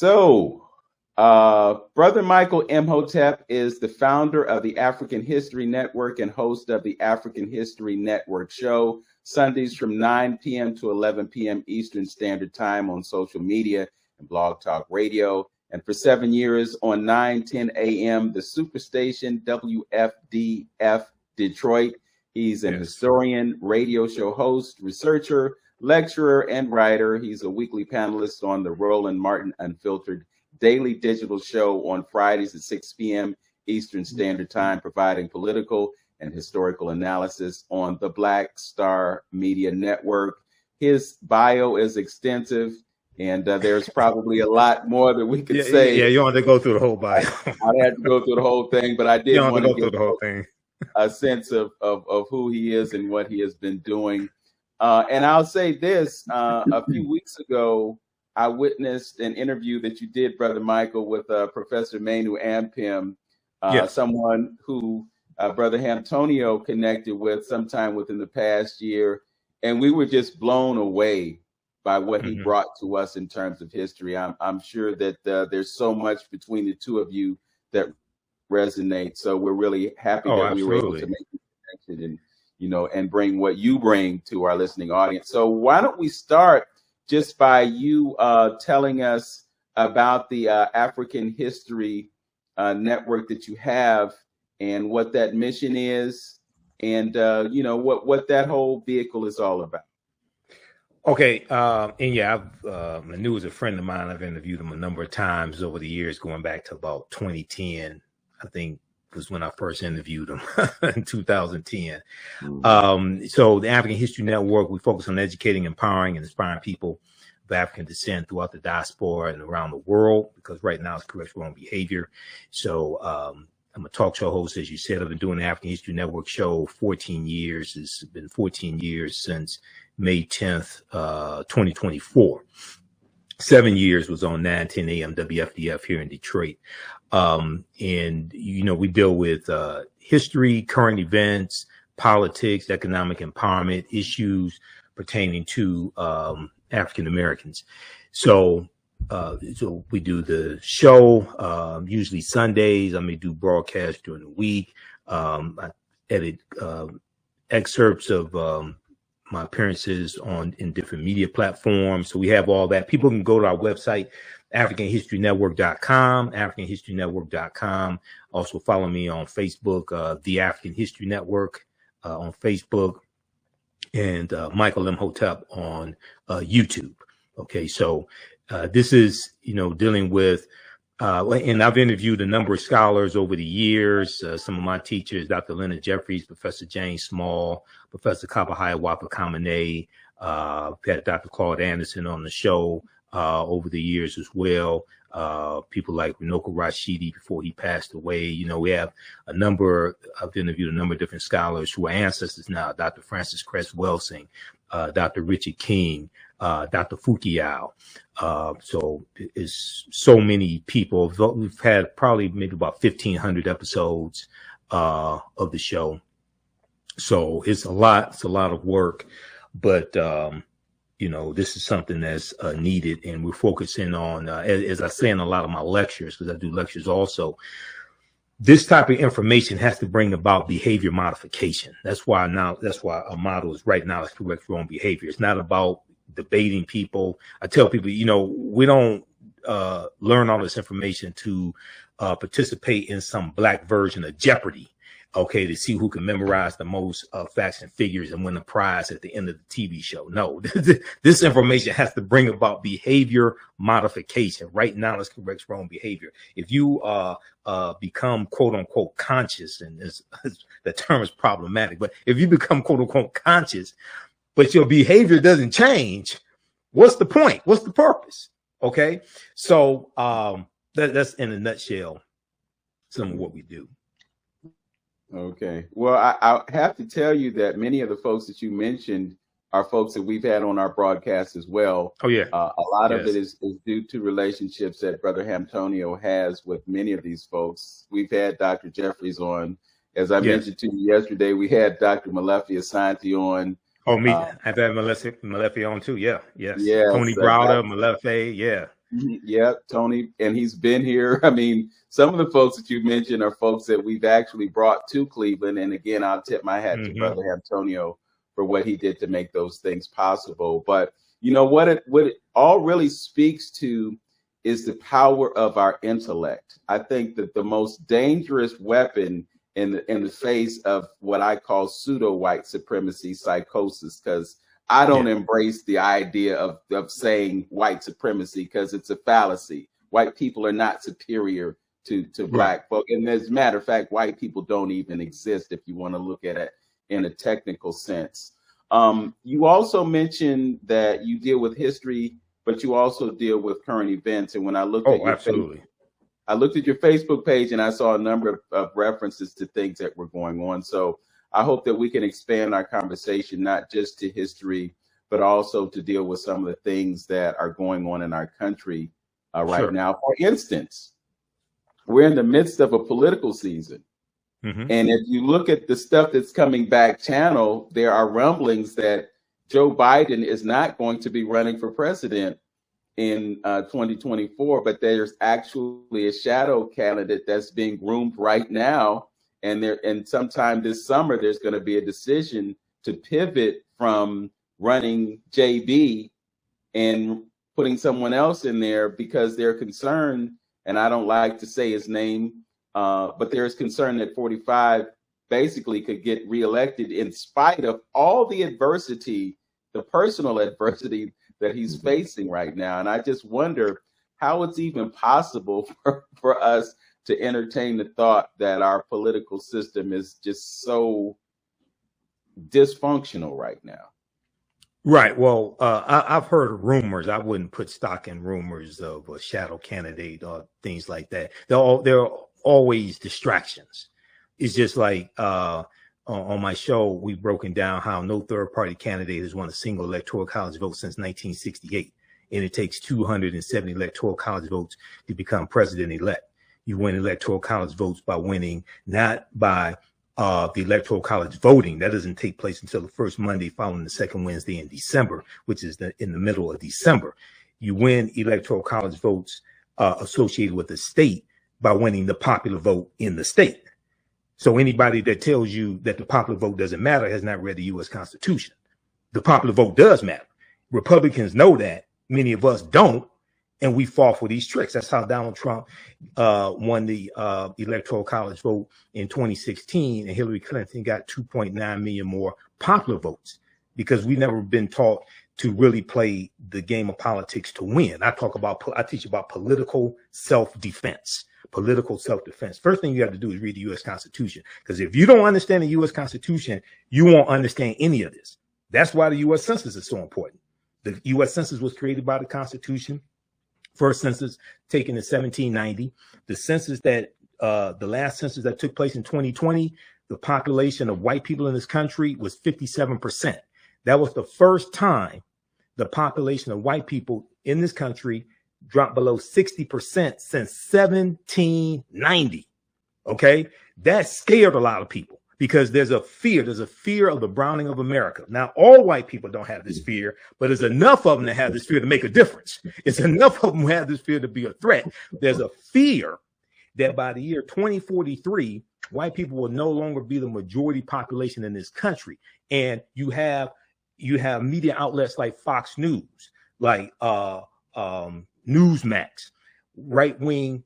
So, Brother Michael Imhotep is the founder of the African History Network and host of the African History Network show, Sundays from 9 p.m. to 11 p.m. Eastern Standard Time on social media and Blog Talk Radio. And for 7 years on 9:10 a.m., the Superstation WFDF Detroit. He's an historian, radio show host, researcher, lecturer, and writer. He's a weekly panelist on the Roland Martin Unfiltered daily digital show on Fridays at 6 p.m. Eastern Standard Time, providing political and historical analysis on the Black Star Media Network. His bio is extensive, and there's probably a lot more that we could say. Yeah, you don't have to go through the whole bio. I had to go through the whole thing, but I did want to go through the whole thing. A sense of who he is and what he has been doing. And I'll say this, a few weeks ago, I witnessed an interview that you did, Brother Michael, with Professor Manu Ampim, someone who Brother Antonio connected with sometime within the past year. And we were just blown away by what he brought to us in terms of history. I'm sure that there's so much between the two of you that resonates. So we're really happy that we were able to make this connection and bring what you bring to our listening audience. So why don't we start just by you telling us about the African History Network that you have and what that mission is and, what that whole vehicle is all about. Okay. And yeah, Manu is a friend of mine. I've interviewed him a number of times over the years, going back to about 2010, I think was when I first interviewed him in 2010. So the African History Network, we focus on educating, empowering, and inspiring people of African descent throughout the diaspora and around the world, because right now it's correct wrong behavior. So I'm a talk show host, as you said. I've been doing the African History Network show 14 years. It's been 14 years since May 10th, 2024. 7 years was on 9:10 a.m. WFDF here in Detroit. And, we deal with history, current events, politics, economic empowerment, issues pertaining to African Americans. So we do the show usually Sundays. I may do broadcasts during the week. I edit excerpts of my appearances in different media platforms. So we have all that. People can go to our website, AfricanHistoryNetwork.com, AfricanHistoryNetwork.com. Also follow me on Facebook, The African History Network on Facebook, and Michael Imhotep on YouTube. Okay, so this is, dealing with, and I've interviewed a number of scholars over the years. Some of my teachers, Dr. Leonard Jeffries, Professor James Small, Professor Kaba Kamene, had Dr. Claude Anderson on the show over the years as well. People like Runoko Rashidi before he passed away. We have I've interviewed a number of different scholars who are ancestors now, Dr. Francis Cress Welsing, Dr. Richard King, Dr. Fukiao. So it's so many people. We've had probably maybe about 1,500 episodes of the show. So it's a lot of work, but this is something that's needed, and we're focusing on, as I say in a lot of my lectures, because I do lectures also, this type of information has to bring about behavior modification. That's why our motto is right now is correct wrong behavior. It's not about debating people. I tell people, we don't learn all this information to participate in some black version of Jeopardy. Okay, to see who can memorize the most facts and figures and win a prize at the end of the TV show. No, this information has to bring about behavior modification. Right now, it's correct wrong behavior. If you become quote unquote conscious, and the term is problematic, but if you become quote unquote conscious, but your behavior doesn't change, what's the point? What's the purpose? Okay, so that's in a nutshell some of what we do. Okay. Well, I have to tell you that many of the folks that you mentioned are folks that we've had on our broadcast as well. Oh, yeah. A lot of it is due to relationships that Brother Antonio has with many of these folks. We've had Dr. Jeffries on. As I mentioned to you yesterday, we had Dr. Malefi Asante on. Oh, me. I've had Malefi on too. Yeah. Yes. Yeah. Tony Browder, Malefi. Yeah. Yeah, Tony, and he's been here. I mean, some of the folks that you mentioned are folks that we've actually brought to Cleveland. And again, I'll tip my hat to Brother Antonio for what he did to make those things possible. But you know what it all really speaks to is the power of our intellect. I think that the most dangerous weapon in the face of what I call pseudo white supremacy psychosis, because I don't embrace the idea of saying white supremacy, because it's a fallacy. White people are not superior to black folk. And as a matter of fact, white people don't even exist if you want to look at it in a technical sense. You also mentioned that you deal with history, but you also deal with current events. And when I looked I looked at your Facebook page and I saw a number of references to things that were going on. So I hope that we can expand our conversation, not just to history, but also to deal with some of the things that are going on in our country right now. For instance, we're in the midst of a political season. And if you look at the stuff that's coming back channel, there are rumblings that Joe Biden is not going to be running for president in 2024, but there's actually a shadow candidate that's being groomed right now. And sometime this summer, there's going to be a decision to pivot from running JB and putting someone else in there, because they're concerned, and I don't like to say his name, but there's concern that 45 basically could get reelected in spite of all the adversity, the personal adversity that he's facing right now. And I just wonder how it's even possible for us to entertain the thought that our political system is just so dysfunctional right now. Right. Well, I've heard rumors. I wouldn't put stock in rumors of a shadow candidate or things like that. They're always distractions. It's just like on my show, we've broken down how no third party candidate has won a single electoral college vote since 1968. And it takes 270 electoral college votes to become president elect. You win electoral college votes by winning, not by the electoral college voting. That doesn't take place until the first Monday following the second Wednesday in December, which is in the middle of December. You win electoral college votes associated with the state by winning the popular vote in the state. So anybody that tells you that the popular vote doesn't matter has not read the U.S. Constitution. The popular vote does matter. Republicans know that. Many of us don't. And we fall for these tricks. That's how Donald Trump won the electoral college vote in 2016, and Hillary Clinton got 2.9 million more popular votes, because we've never been taught to really play the game of politics to win. I teach about political self-defense. Political self-defense. First thing you have to do is read the U.S. Constitution, because if you don't understand the U.S. Constitution, you won't understand any of this. That's why the U.S. Census is so important. The U.S. Census was created by the Constitution. First census taken in 1790. The census that the last census that took place in 2020, the population of white people in this country was 57%. That was the first time the population of white people in this country dropped below 60% since 1790. Okay, that scared a lot of people, because there's a fear of the browning of America. Now, all white people don't have this fear, but there's enough of them that have this fear to make a difference. It's enough of them who have this fear to be a threat. There's a fear that by the year 2043, white people will no longer be the majority population in this country. And you have media outlets like Fox News, like Newsmax, right-wing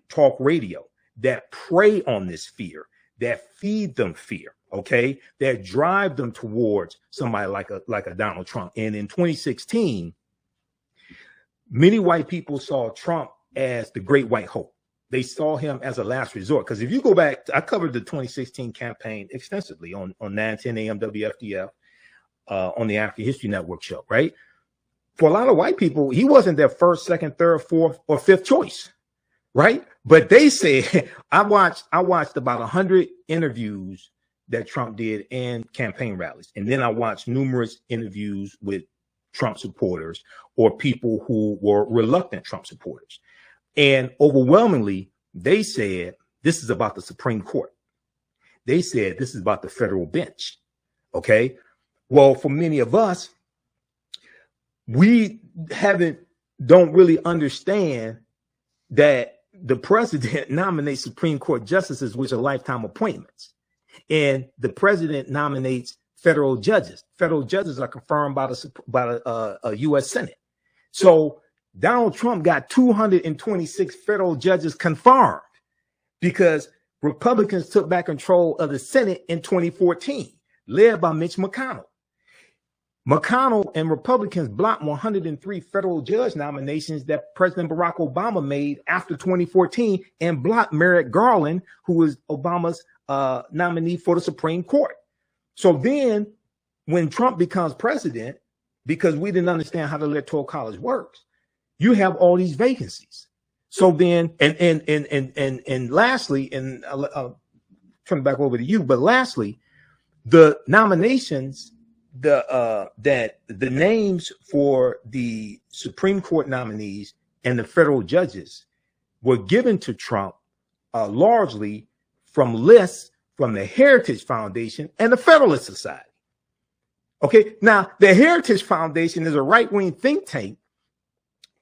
talk radio that prey on this fear, that feed them fear, okay, that drive them towards somebody like a Donald Trump. And in 2016, many white people saw Trump as the great white hope. They saw him as a last resort. Because if you go back, I covered the 2016 campaign extensively on 910 AM WFDF on the African History Network show, right? For a lot of white people, he wasn't their first, second, third, fourth, or fifth choice, right? But they said, I watched about 100 interviews that Trump did and campaign rallies. And then I watched numerous interviews with Trump supporters or people who were reluctant Trump supporters. And overwhelmingly, they said, this is about the Supreme Court. They said, this is about the federal bench. Okay. Well, for many of us, we haven't don't really understand that the president nominates Supreme Court justices, which are lifetime appointments, and the president nominates federal judges. Federal judges are confirmed by the U.S. Senate. So Donald Trump got 226 federal judges confirmed because Republicans took back control of the Senate in 2014, led by Mitch McConnell. McConnell and Republicans blocked 103 federal judge nominations that President Barack Obama made after 2014 and blocked Merrick Garland, who was Obama's nominee for the Supreme Court. So then when Trump becomes president, because we didn't understand how the Electoral College works, you have all these vacancies. So then, and lastly, and I'll turn it back over to you, but lastly, the nominations, that the names for the Supreme Court nominees and the federal judges were given to Trump largely from lists from the Heritage Foundation and the Federalist Society. Okay, now the Heritage Foundation is a right-wing think tank,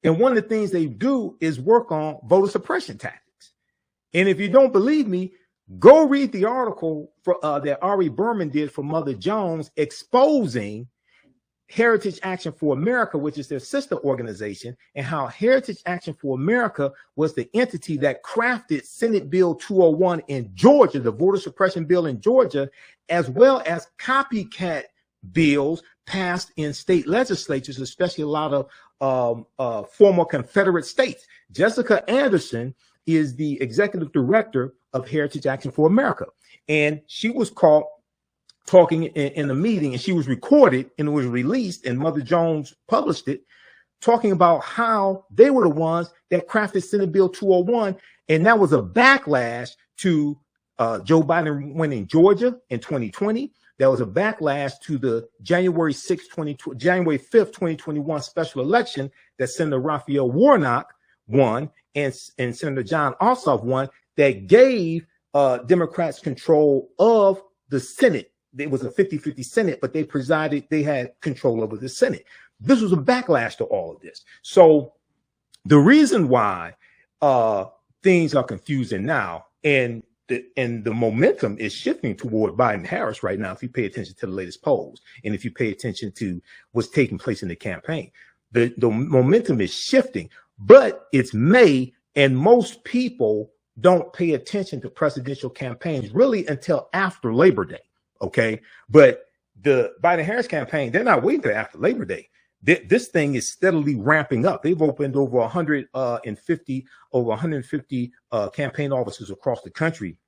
and one of the things they do is work on voter suppression tactics. And if you don't believe me, go read the article that Ari Berman did for Mother Jones exposing Heritage Action for America, which is their sister organization, and how Heritage Action for America was the entity that crafted Senate Bill 201 in Georgia, the voter suppression bill in Georgia, as well as copycat bills passed in state legislatures, especially a lot of former Confederate states. Jessica Anderson is the executive director of Heritage Action for America. And she was caught talking in a meeting, and she was recorded and it was released, and Mother Jones published it, talking about how they were the ones that crafted Senate Bill 201. And that was a backlash to Joe Biden winning Georgia in 2020. There was a backlash to the January 5th, 2021 special election that Senator Raphael Warnock won and Senator John Ossoff won, that gave Democrats control of the Senate. It was a 50-50 Senate, but they had control over the Senate. This was a backlash to all of this. So the reason why things are confusing now, and the momentum is shifting toward Biden-Harris right now, if you pay attention to the latest polls, and if you pay attention to what's taking place in the campaign, the momentum is shifting, but it's May, and most people don't pay attention to presidential campaigns really until after Labor Day. Okay. But the Biden-Harris campaign, they're not waiting till after Labor Day. This thing is steadily ramping up. They've opened over 150 campaign offices across the country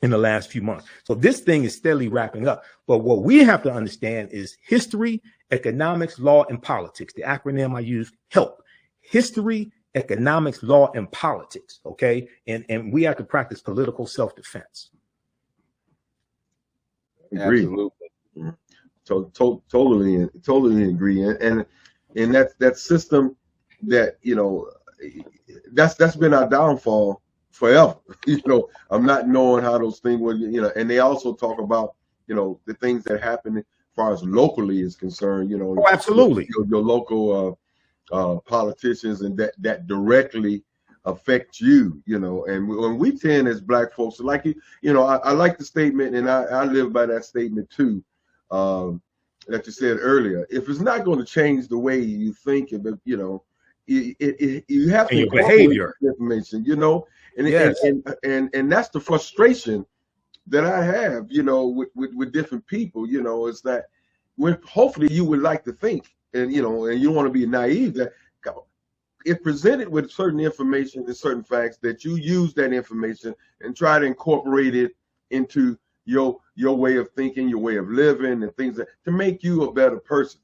in the last few months. So this thing is steadily wrapping up. But what we have to understand is history, economics, law, and politics. The acronym I use, HELP. History, economics, law, and politics. Okay. And we have to practice political self-defense. Absolutely. Totally agree. And that system that, that's been our downfall forever. I'm not knowing how those things were, and they also talk about, the things that happen as far as locally is concerned, Oh, absolutely. Your local politicians, and that directly affect you, and when we tend as Black folks, like, I like the statement, and I live by that statement too, that you said earlier. If it's not going to change the way you think, you have to your behavior information, and, yes. and that's the frustration that I have, with different people, is that hopefully you would like to think, and you don't want to be naive, that if presented with certain information and certain facts, that you use that information and try to incorporate it into your way of thinking, your way of living, and things to make you a better person,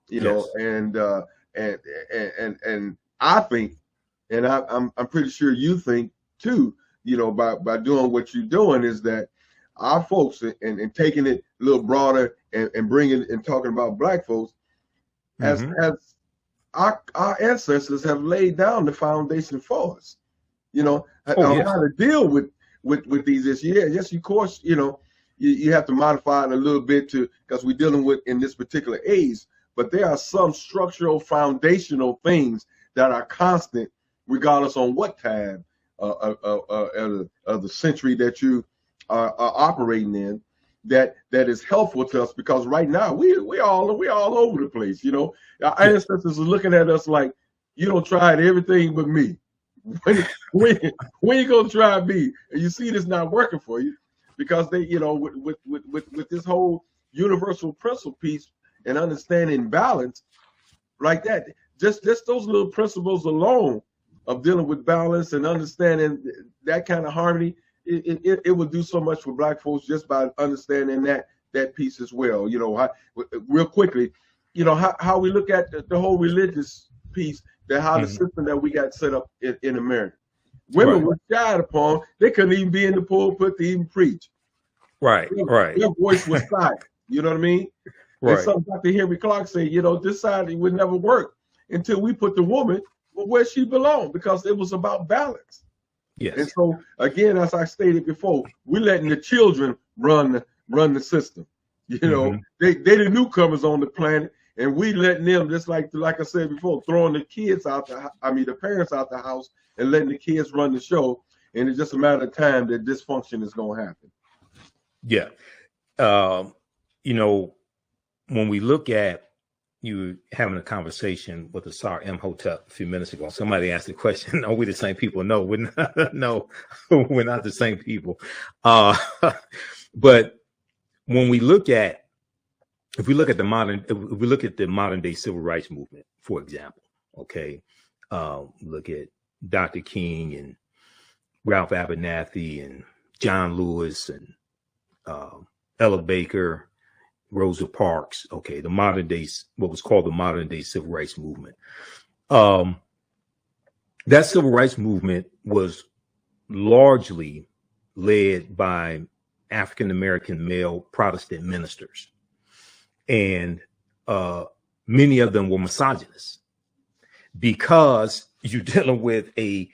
yes. And I think, and I'm pretty sure you think too, by doing what you're doing, is that our folks, and taking it a little broader and bringing and talking about Black folks, as our ancestors have laid down the foundation for us, how to deal with these issues. Yes, of course, you have to modify it a little bit because we're dealing with in this particular age, but there are some structural foundational things that are constant, regardless on what time of the century that you are operating in, that is helpful to us, because right now we all over the place. You know, our ancestors are looking at us like, you don't try everything but me. When you gonna try me? And you see this not working for you, because they, you know, with this whole universal principle piece and understanding balance like that, just those little principles alone of dealing with balance and understanding that kind of harmony, it will do so much for Black folks just by understanding that piece as well. You know, real quickly, you know, how we look at the whole religious piece, that how the system that we got set up in America. Women were shied upon. They couldn't even be in the pulpit to even preach. Right. Their voice was silent. You know what I mean? Right. And something Dr. Henry Clark said, you know, this side would never work until we put the woman where she belonged, because it was about balance. Yes. And so again, as I stated before, we're letting the children run the system. You know, they the newcomers on the planet, and we letting them, just like I said before, throwing the kids out the parents out the house and letting the kids run the show. And it's just a matter of time that dysfunction is going to happen. Yeah. You know, when we look at you having a conversation with Asar Imhotep a few minutes ago, somebody asked the question, are we the same people? No, we're not. No, we're not the same people. But when we look at, if we look at the modern day civil rights movement, for example, okay, look at Dr. King and Ralph Abernathy and John Lewis and Ella Baker, Rosa Parks, okay, the modern day, what was called the modern day civil rights movement. That civil rights movement was largely led by African-American male Protestant ministers. And many of them were misogynists, because you're dealing with a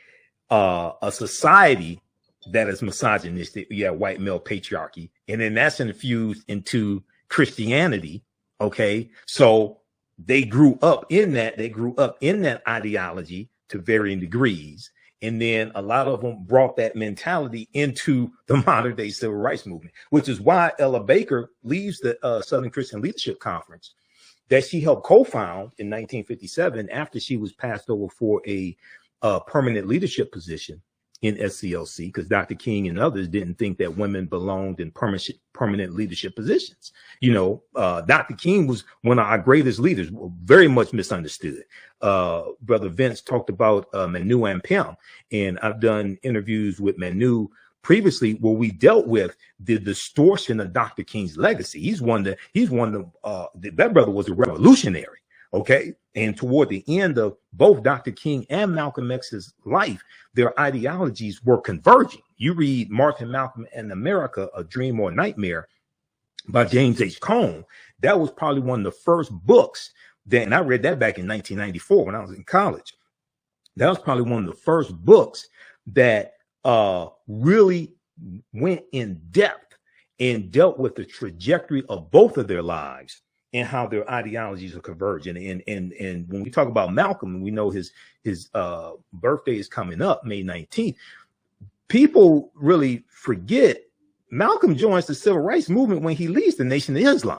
society that is misogynistic. You have white male patriarchy, and then that's infused into Christianity. Okay, so they grew up in that. They grew up in that ideology to varying degrees, and then a lot of them brought that mentality into the modern day civil rights movement, which is why Ella Baker leaves the Southern Christian Leadership Conference that she helped co-found in 1957 after she was passed over for a permanent leadership position in SCLC, because Dr. King and others didn't think that women belonged in permanent leadership positions. You know, Dr. King was one of our greatest leaders, very much misunderstood. Brother Vince talked about Manu Ampem, and I've done interviews with Manu previously where we dealt with the distortion of Dr. King's legacy. That brother was a revolutionary. Okay. And toward the end of both Dr. King and Malcolm X's life, their ideologies were converging. You read Martin Malcolm and America, A Dream or a Nightmare by James H. Cone. That was probably one of the first books that, and I read that back in 1994 when I was in college. That was probably one of the first books that really went in depth and dealt with the trajectory of both of their lives and how their ideologies are converging. And when we talk about Malcolm, and we know his birthday is coming up, May 19th, people really forget Malcolm joins the civil rights movement when he leaves the Nation of Islam.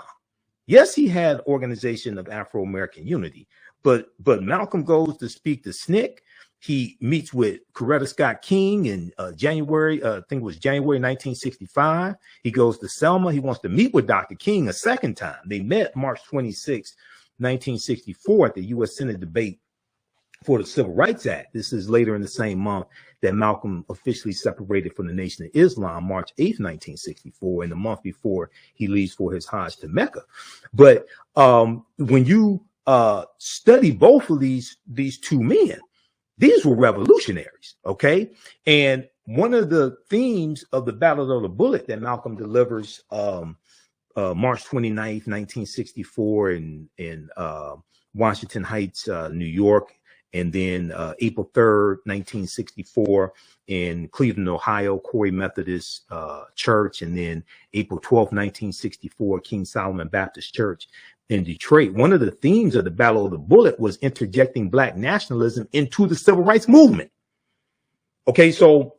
Yes, he had Organization of Afro-American Unity, but Malcolm goes to speak to SNCC. He meets with Coretta Scott King in January, I think it was January 1965. He goes to Selma. He wants to meet with Dr. King a second time. They met March 26, 1964 at the U.S. Senate debate for the Civil Rights Act. This is later in the same month that Malcolm officially separated from the Nation of Islam, March 8, 1964, and the month before he leaves for his Hajj to Mecca. But when you study both of these two men, these were revolutionaries, okay? And one of the themes of the Battle of the Bullet that Malcolm delivers March 29th, 1964 in Washington Heights, New York, and then April 3rd, 1964 in Cleveland, Ohio, Corey Methodist Church, and then April 12th, 1964, King Solomon Baptist Church. in Detroit, one of the themes of the Battle of the Bullet was interjecting Black nationalism into the civil rights movement. Okay, so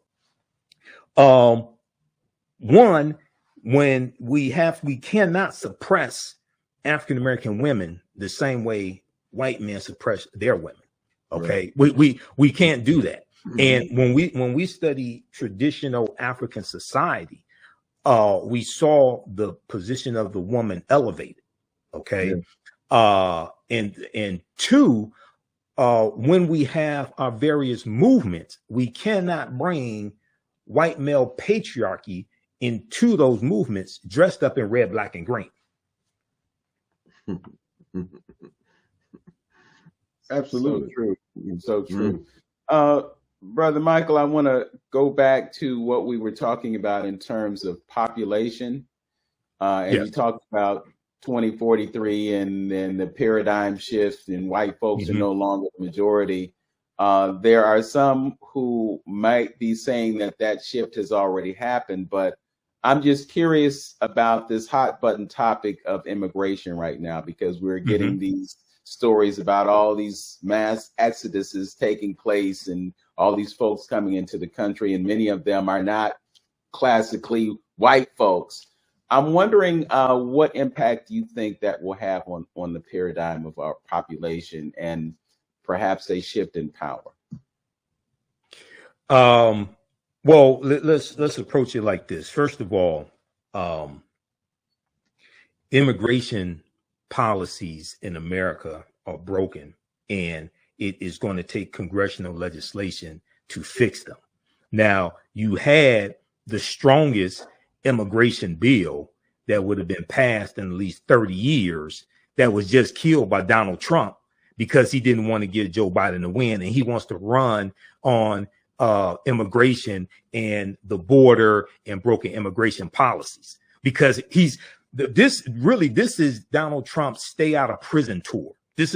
one, when we cannot suppress African American women the same way white men suppress their women. Okay, right. We can't do that. And when we study traditional African society, we saw the position of the woman elevated. Okay, and two, when we have our various movements, we cannot bring white male patriarchy into those movements dressed up in red, black, and green. Absolutely. So true. So true. Brother Michael, I want to go back to what we were talking about in terms of population. And you talked about 2043 and the paradigm shift, and white folks are no longer the majority. There are some who might be saying that shift has already happened, but I'm just curious about this hot button topic of immigration right now, because we're getting these stories about all these mass exoduses taking place and all these folks coming into the country, and many of them are not classically white folks. I'm wondering what impact you think that will have on the paradigm of our population and perhaps a shift in power. Well, let's approach it like this. First of all, immigration policies in America are broken, and it is going to take congressional legislation to fix them. Now, you had the strongest immigration bill that would have been passed in at least 30 years that was just killed by Donald Trump because he didn't want to give Joe Biden a win, and he wants to run on immigration and the border and broken immigration policies, because this is Donald Trump's stay out of prison tour. This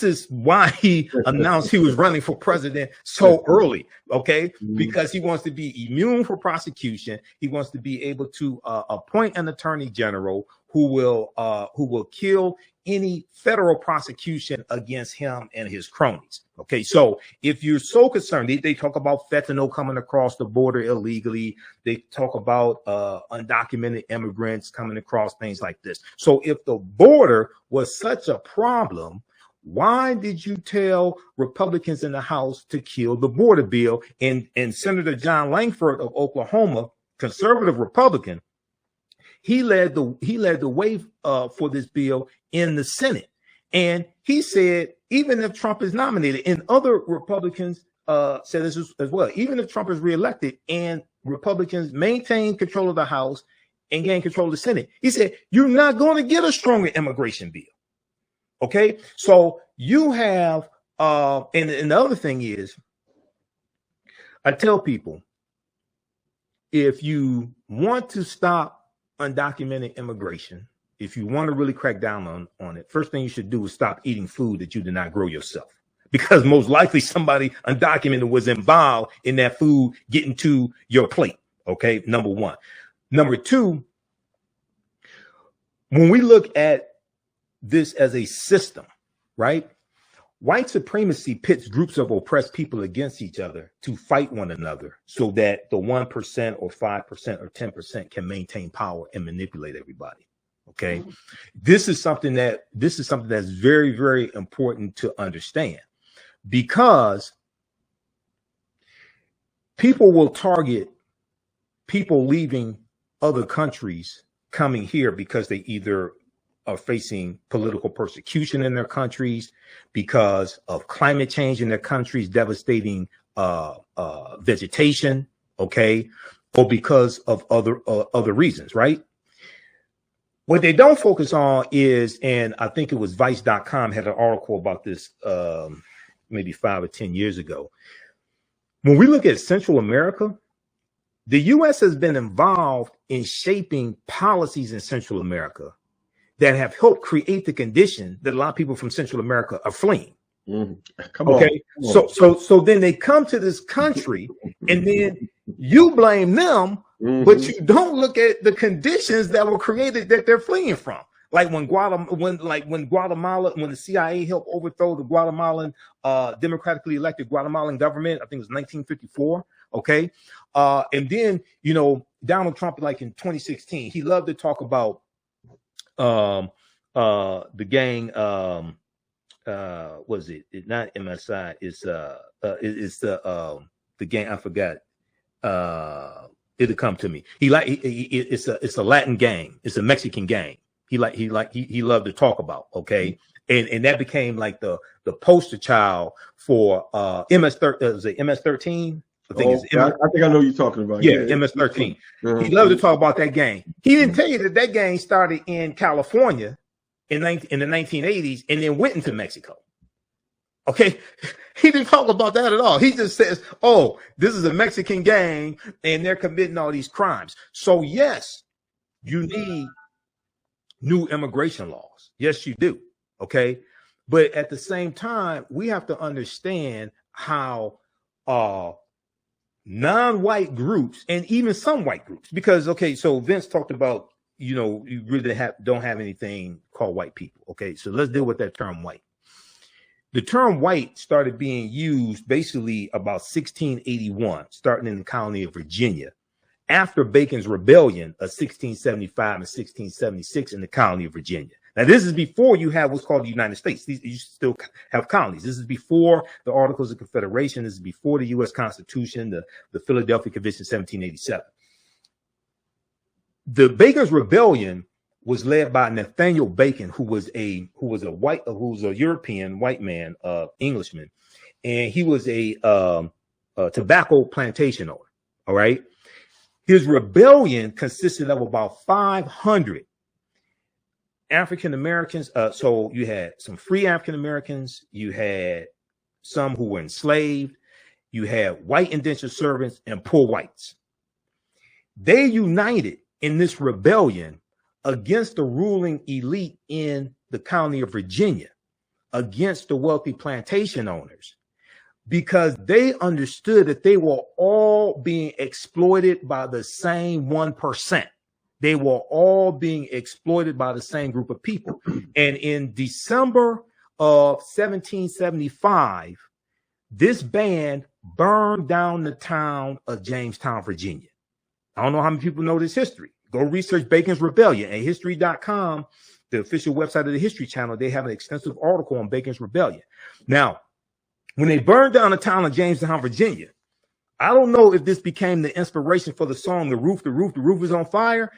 is why he announced he was running for president so early, okay? Because he wants to be immune for prosecution. He wants to be able to appoint an attorney general who will kill any federal prosecution against him and his cronies. Okay, so if you're so concerned, they talk about fentanyl coming across the border illegally. They talk about undocumented immigrants coming across, things like this. So if the border was such a problem, why did you tell Republicans in the House to kill the border bill? And Senator John Langford of Oklahoma, conservative Republican, he led the way for this bill in the Senate. And he said, even if Trump is nominated, and other Republicans said this as well, even if Trump is reelected and Republicans maintain control of the House and gain control of the Senate, he said, you're not going to get a stronger immigration bill. Okay, so you have, and the other thing is, I tell people, if you want to stop undocumented immigration, if you want to really crack down on it, first thing you should do is stop eating food that you did not grow yourself, because most likely somebody undocumented was involved in that food getting to your plate. Okay, number one. Number two, when we look at this as a system, right? White supremacy pits groups of oppressed people against each other to fight one another so that the 1% or 5% or 10% can maintain power and manipulate everybody. Okay. This is something that's very, very important to understand, because people will target people leaving other countries coming here because they either are facing political persecution in their countries, because of climate change in their countries, devastating vegetation, okay, or because of other reasons, right? What they don't focus on is, and I think it was Vice.com had an article about this maybe 5 or 10 years ago. When we look at Central America, the U.S. has been involved in shaping policies in Central America that have helped create the condition that a lot of people from Central America are fleeing. Come on. So then they come to this country, and then you blame them, but you don't look at the conditions that were created that they're fleeing from. Like when Guatemala, when the CIA helped overthrow the Guatemalan democratically elected Guatemalan government, I think it was 1954. Okay, and then Donald Trump, like in 2016, he loved to talk about the gang. Was it? It's not MSI. It's the gang. I forgot. It'll come to me. It's a Latin gang. It's a Mexican gang. He loved to talk about. Okay. And that became like the poster child for MS-13. I think I think I know what you're talking about. Yeah, MS-13. He loved to talk about that gang. He didn't tell you that gang started in California in the 1980s and then went into Mexico. Okay, he didn't talk about that at all. He just says, "Oh, this is a Mexican gang and they're committing all these crimes." So yes, you need new immigration laws. Yes, you do. Okay, but at the same time, we have to understand how non-white groups and even some white groups, because so Vince talked about you really don't have anything called white people. Okay, so let's deal with that term white. The term white started being used basically about 1681, starting in the colony of Virginia, after Bacon's Rebellion of 1675 and 1676 in the colony of Virginia. Now, this is before you have what's called the United States. You still have colonies. This is before the Articles of Confederation. This is before the U.S. Constitution, the Philadelphia Convention, 1787. The Bacon's Rebellion was led by Nathaniel Bacon, who was a European white man, Englishman, and he was a tobacco plantation owner. All right, his rebellion consisted of about 500 African Americans. So you had some free African Americans, you had some who were enslaved, you had white indentured servants, and poor whites. They united in this rebellion against the ruling elite in the colony of Virginia, against the wealthy plantation owners, because they understood that they were all being exploited by the same 1%. They were all being exploited by the same group of people. And in December of 1775, this band burned down the town of Jamestown, Virginia. I don't know how many people know this history. Go research Bacon's Rebellion at history.com, the official website of the History Channel. They have an extensive article on Bacon's Rebellion. Now, when they burned down the town of Jamestown, Virginia, I don't know if this became the inspiration for the song, The Roof is on Fire.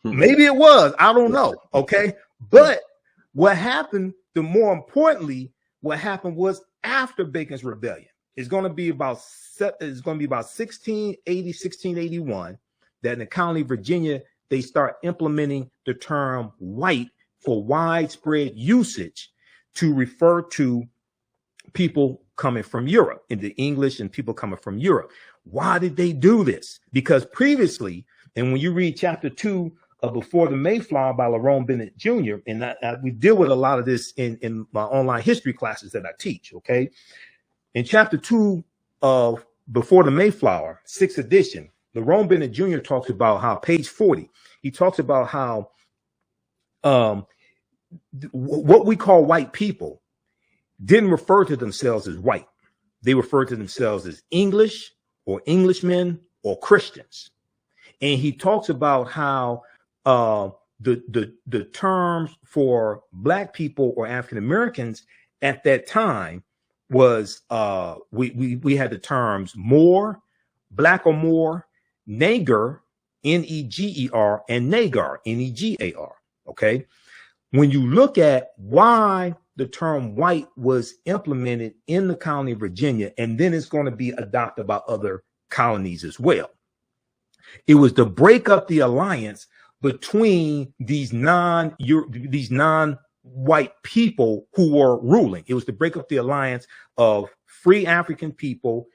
Maybe it was. I don't know. Okay. But what happened, more importantly, what happened was after Bacon's Rebellion. It's going to be about 1680, 1681, that in the colony of Virginia, they start implementing the term white for widespread usage to refer to people coming from Europe, in the English and people coming from Europe. Why did they do this? Because previously, and when you read chapter 2 of Before the Mayflower by Lerone Bennett Jr., and we deal with a lot of this in my online history classes that I teach, okay? In chapter 2 of Before the Mayflower, 6th edition, Lerone Bennett Jr. talks about how, page 40, he talks about how what we call white people didn't refer to themselves as white. They referred to themselves as English or Englishmen or Christians. And he talks about how the terms for black people or African Americans at that time was we had the terms Moor, black or Moor, Neger, Neger, and Nagar, Negar. Okay. When you look at why the term white was implemented in the colony of Virginia, and then it's going to be adopted by other colonies as well, it was to break up the alliance between these non-white people who were ruling. It was to break up the alliance of free African people,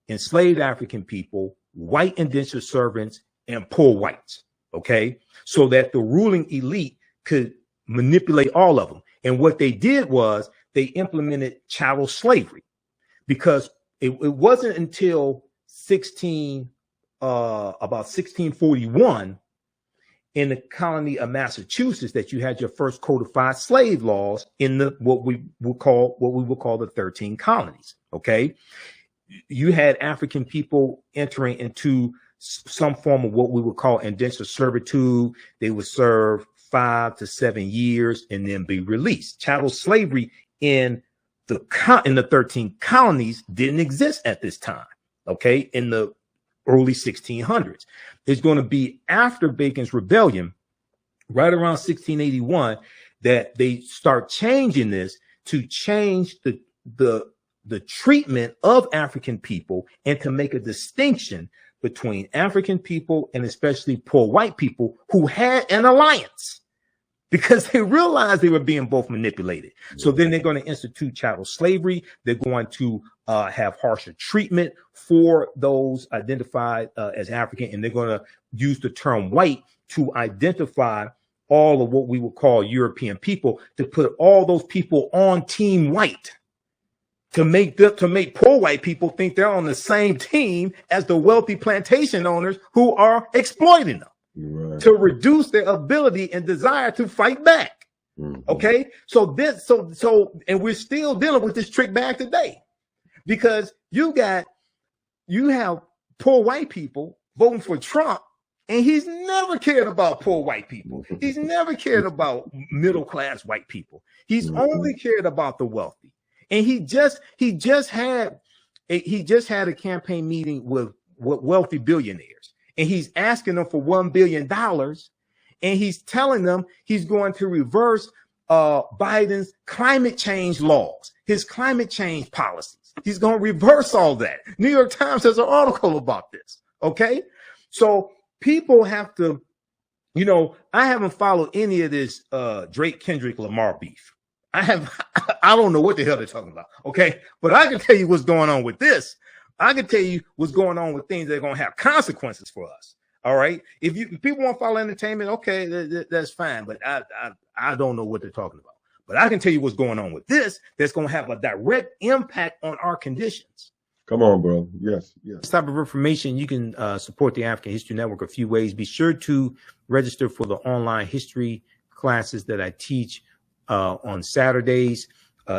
enslaved African people, white indentured servants, and poor whites. Okay, so that the ruling elite could manipulate all of them. And what they did was they implemented chattel slavery, because it wasn't until about 1641 in the colony of Massachusetts that you had your first codified slave laws in the what we would call the 13 colonies. Okay, you had African people entering into some form of what we would call indentured servitude. They would serve 5 to 7 years and then be released. Chattel slavery in the 13 colonies didn't exist at this time. Okay, in the early 1600s. It's going to be after Bacon's Rebellion, right around 1681, that they start changing this to change the treatment of African people and to make a distinction between African people and especially poor white people who had an alliance, because they realized they were being both manipulated. So then they're going to institute chattel slavery. They're going to have harsher treatment for those identified as African, and they're going to use the term white to identify all of what we would call European people, to put all those people on team white, to make poor white people think they're on the same team as the wealthy plantation owners who are exploiting them. Right. To reduce their ability and desire to fight back. Okay, so and we're still dealing with this trick bag today, because you have poor white people voting for Trump, and he's never cared about poor white people. He's never cared about middle class white people. He's only cared about the wealthy. And he just had a campaign meeting with wealthy billionaires. And he's asking them for $1 billion, and he's telling them he's going to reverse Biden's climate change laws, his climate change policies. He's going to reverse all that. New York Times has an article about this. Okay, so people have to, I haven't followed any of this Drake Kendrick Lamar beef. I don't know what the hell they're talking about. Okay, but I can tell you what's going on with this. I can tell you what's going on with things that are going to have consequences for us. All right. If people want to follow entertainment, okay, that's fine. But I don't know what they're talking about. But I can tell you what's going on with this that's going to have a direct impact on our conditions. Come on, bro. Yes. This type of information, you can support the African History Network a few ways. Be sure to register for the online history classes that I teach on Saturdays.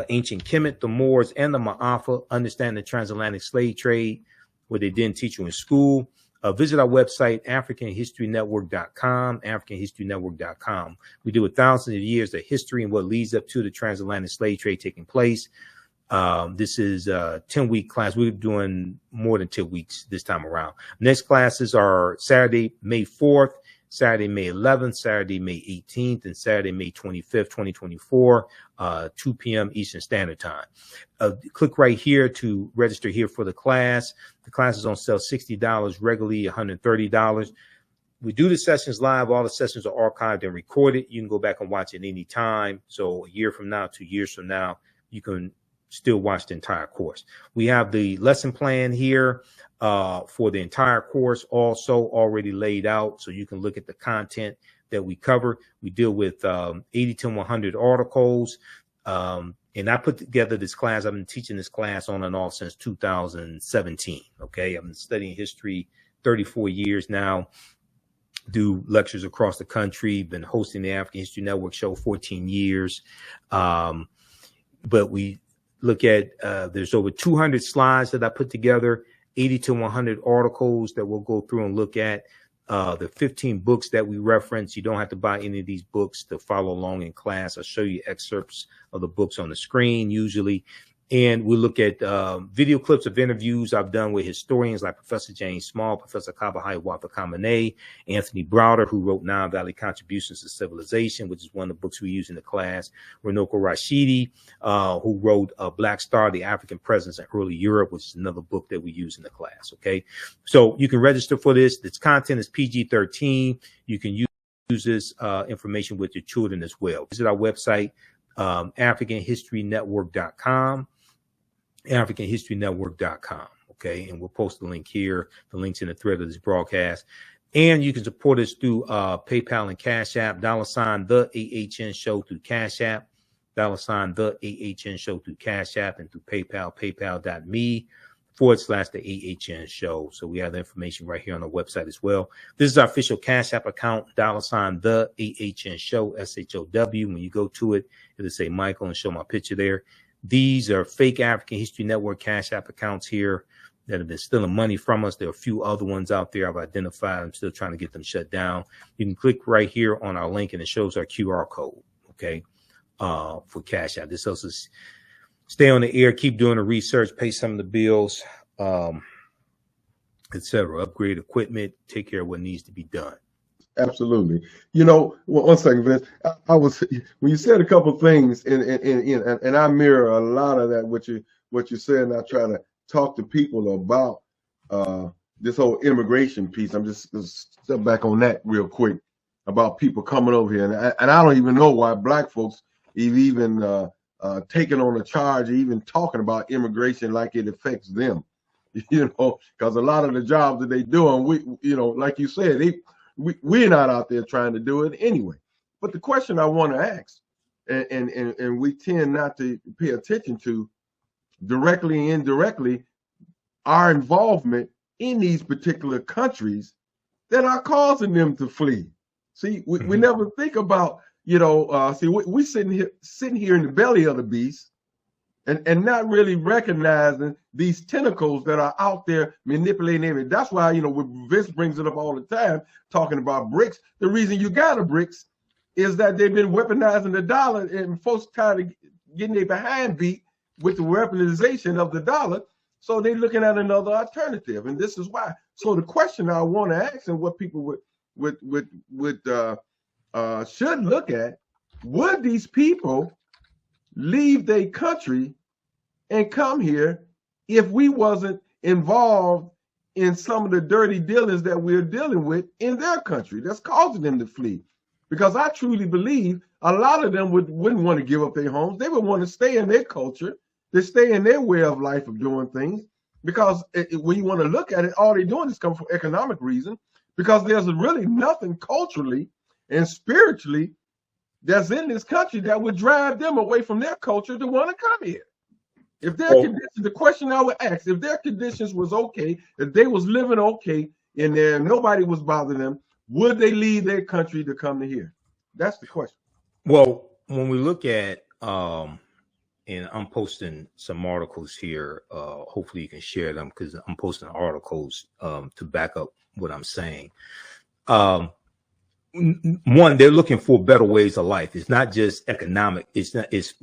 Ancient Kemet, the Moors, and the Ma'afa, understand the transatlantic slave trade, what they didn't teach you in school. Visit our website, AfricanHistoryNetwork.com, AfricanHistoryNetwork.com. We deal with thousands of years of history and what leads up to the transatlantic slave trade taking place. This is a 10-week class. We're doing more than 10 weeks this time around. Next classes are Saturday, May 4th, Saturday, May 11th, Saturday, May 18th, and Saturday, May 25th, 2024, 2 p.m. Eastern Standard Time. Click right here to register here for the class. The class is on sale $60, regularly $130. We do the sessions live. All the sessions are archived and recorded. You can go back and watch it any time. So a year from now, 2 years from now, you can still watch the entire course. We have the lesson plan here for the entire course also already laid out, so you can look at the content that we cover. We deal with 80 to 100 articles, and I put together this class. I've been teaching this class on and off since 2017. Okay, I've been studying history 34 years now. Do lectures across the country. Been hosting the African History Network show 14 years. But we look at there's over 200 slides that I put together, 80 to 100 articles that we'll go through and look at. The 15 books that we reference. You don't have to buy any of these books to follow along in class. I'll show you excerpts of the books on the screen usually. And we look at video clips of interviews I've done with historians like Professor James Small, Professor Kaba Kamene, Anthony Browder, who wrote Nile Valley Contributions to Civilization, which is one of the books we use in the class, Runoko Rashidi, who wrote Black Star, The African Presence in Early Europe, which is another book that we use in the class. Okay, so you can register for this. Its content is PG-13. You can use this information with your children as well. Visit our website, AfricanHistoryNetwork.com. AfricanHistoryNetwork.com. Okay, and we'll post the link here. The link's in the thread of this broadcast. And you can support us through PayPal and Cash App, $ the AHN show through Cash App, $ the AHN show through Cash App, and through PayPal, paypal.me /the AHN show. So we have the information right here on the website as well. This is our official Cash App account, $ the AHN show, SHOW. When you go to it, it'll say Michael and show my picture there. These are fake African History Network Cash App accounts here that have been stealing money from us. There are a few other ones out there I've identified. I'm still trying to get them shut down. You can click right here on our link and it shows our QR code, okay, for Cash App. This helps us stay on the air, keep doing the research, pay some of the bills, etc. Upgrade equipment, take care of what needs to be done. Absolutely. You know, one second, Vince. I was when you said a couple of things, and I mirror a lot of that what you said, and I try to talk to people about this whole immigration piece. I'm just gonna step back on that real quick about people coming over here, and I don't even know why black folks even taking on a charge, or even talking about immigration like it affects them. You know, because a lot of the jobs that they do, and we, you know, like you said, we're not out there trying to do it anyway. But the question I want to ask, and we tend not to pay attention to directly and indirectly, our involvement in these particular countries that are causing them to flee. See, we never think about, you know, see, we sitting here in the belly of the beast, and not really recognizing these tentacles that are out there manipulating everything. That's why, you know, Vince brings it up all the time, talking about BRICS. The reason you got a BRICS is that they've been weaponizing the dollar, and folks tired of getting their behind beat with the weaponization of the dollar. So they're looking at another alternative, and this is why. So the question I want to ask, and what people should look at, would these people leave their country and come here if we wasn't involved in some of the dirty dealings that we're dealing with in their country that's causing them to flee? Because I truly believe a lot of them wouldn't want to give up their homes. They would want to stay in their culture, to stay in their way of life of doing things. Because when you want to look at it, all they're doing is come for economic reason, because there's really nothing culturally and spiritually that's in this country that would drive them away from their culture to want to come here. If their conditions, the question I would ask, if their conditions was okay, if they was living okay in there, nobody was bothering them, would they leave their country to come to here? That's the question. Well, when we look at, and I'm posting some articles here, hopefully you can share them, because I'm posting articles to back up what I'm saying. One, they're looking for better ways of life. It's not just economic. It's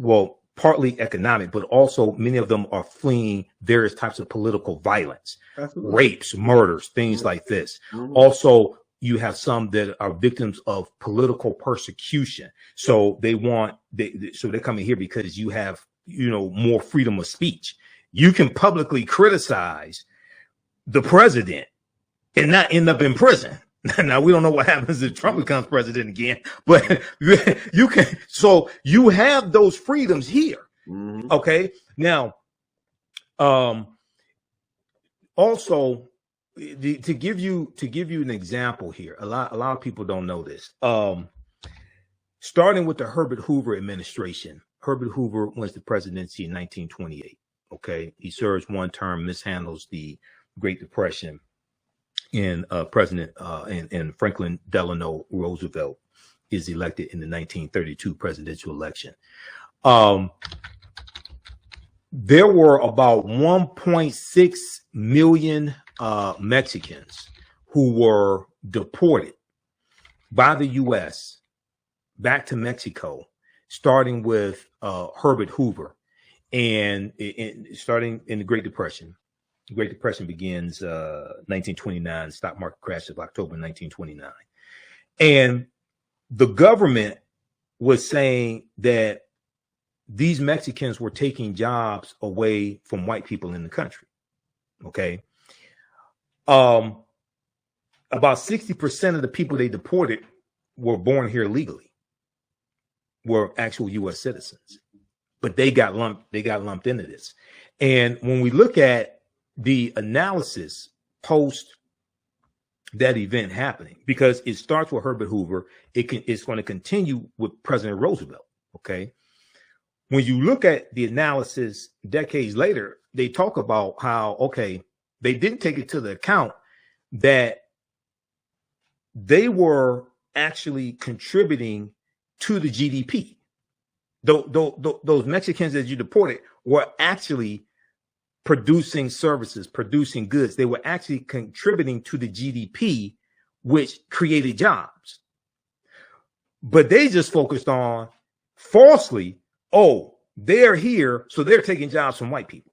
partly economic, but also many of them are fleeing various types of political violence, rapes, murders, things like this. Also, you have some that are victims of political persecution. So they're coming here because you have, you know, more freedom of speech. You can publicly criticize the president and not end up in prison. Now, we don't know what happens if Trump becomes president again, but you can. So you have those freedoms here. Okay. Now, also, to give you an example here, a lot of people don't know this. Starting with the Herbert Hoover administration. Herbert Hoover wins the presidency in 1928. Okay, he serves one term, mishandles the Great Depression, and and Franklin Delano Roosevelt is elected in the 1932 presidential election. There were about 1.6 million Mexicans who were deported by the U.S. back to Mexico, starting with Herbert Hoover, and starting in the Great Depression. The Great Depression begins 1929, stock market crash of October 1929. And the government was saying that these Mexicans were taking jobs away from white people in the country. Okay. About 60% of the people they deported were born here legally, were actual U.S. citizens, but they got lumped into this. And when we look at the analysis post that event happening, because it starts with Herbert Hoover, it's going to continue with President Roosevelt. Okay. when you look at the analysis decades later, they talk about how, okay, they didn't take it to the account that they were actually contributing to the GDP. Those Mexicans that you deported were actually producing services, producing goods. They were actually contributing to the GDP, which created jobs. But they just focused on falsely, oh, they're here, so they're taking jobs from white people.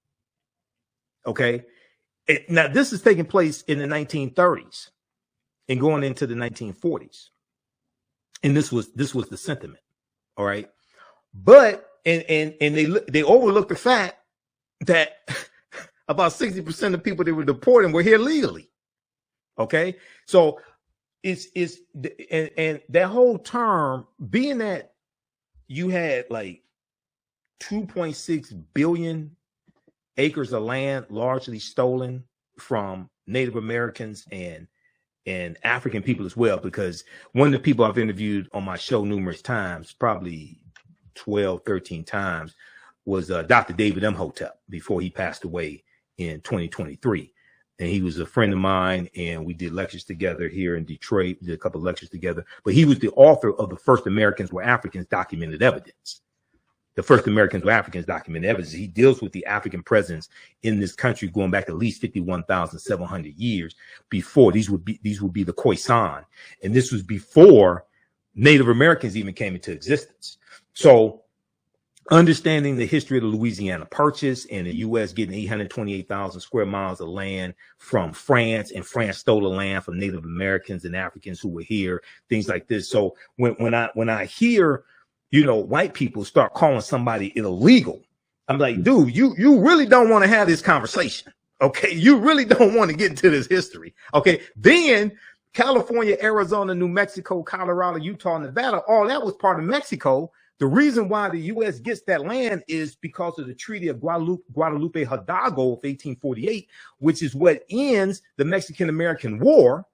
Okay. Now, this is taking place in the 1930s and going into the 1940s. And this was the sentiment. All right. But and they overlooked the fact that about 60% of people they were deporting were here legally. Okay. So it's and that whole term, being that you had like 2.6 billion acres of land largely stolen from Native Americans and African people as well, because one of the people I've interviewed on my show numerous times, probably 12, 13 times, was Dr. David Imhotep before he passed away in 2023. And he was a friend of mine, and we did lectures together here in Detroit. We did a couple of lectures together, but he was the author of The First Americans Were Africans, Documented Evidence. The First Americans Were Africans, Documented Evidence. He deals with the African presence in this country going back at least 51,700 years before. These would be the Khoisan, and this was before Native Americans even came into existence. So understanding the history of the Louisiana Purchase and the U.S. getting 828,000 square miles of land from France, and France stole the land from Native Americans and Africans who were here, things like this. So when I hear, you know, white people start calling somebody illegal, I'm like, dude, you really don't want to have this conversation. Okay. You really don't want to get into this history. Okay. Then California, Arizona, New Mexico, Colorado, Utah, Nevada, all that was part of Mexico. The reason why the U.S. gets that land is because of the Treaty of Guadalupe Hidalgo of 1848, which is what ends the Mexican-American War.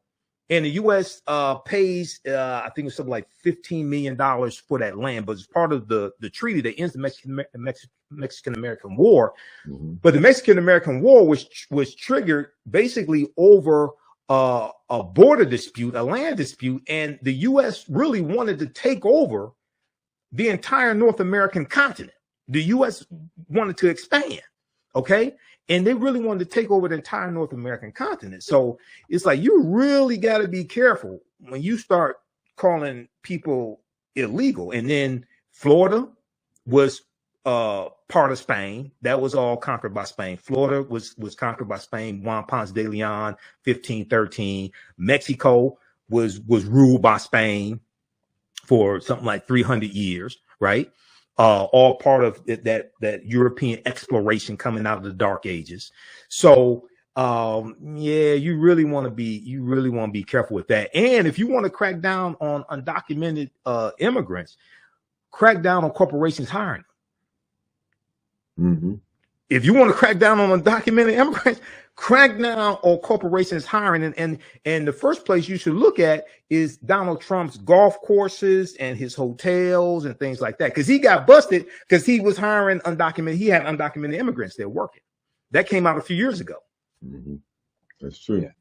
And the U.S. pays, I think it's something like $15 million for that land, but it's part of the treaty that ends the Mexican-American War. Mm-hmm. But the Mexican-American War was triggered basically over a border dispute, a land dispute, and the U.S. really wanted to take over the entire North American continent. The U.S. wanted to expand, okay? And they really wanted to take over the entire North American continent. So it's like, you really got to be careful when you start calling people illegal. And then Florida was part of Spain. That was all conquered by Spain. Florida was conquered by Spain. Juan Ponce de Leon, 1513. Mexico was ruled by Spain for something like 300 years, right? All part of that European exploration coming out of the Dark Ages. So, yeah, you really want to be careful with that. And if you want to crack down on undocumented immigrants, crack down on corporations hiring. Mm-hmm. If you want to crack down on undocumented immigrants, crack down on corporations hiring. And the first place you should look at is Donald Trump's golf courses and his hotels and things like that. Because he got busted because he was hiring undocumented. He had undocumented immigrants there working. That came out a few years ago. Mm-hmm. That's true. Yeah.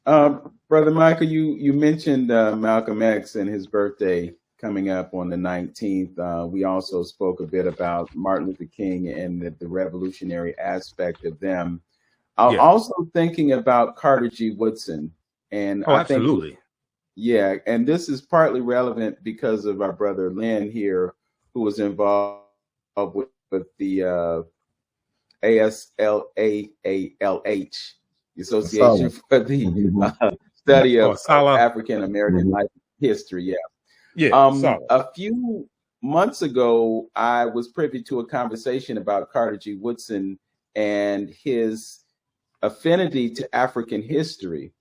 Mm-hmm. Brother Michael, you mentioned Malcolm X and his birthday coming up on the 19th. We also spoke a bit about Martin Luther King and the revolutionary aspect of them. I'm also thinking about Carter G. Woodson. And I absolutely. Yeah, and this is partly relevant because of our brother Lynn here, who was involved with the ASLAALH, the Association for the Study of African American Life History. Yeah. Yeah. A few months ago, I was privy to a conversation about Carter G. Woodson and his affinity to African history.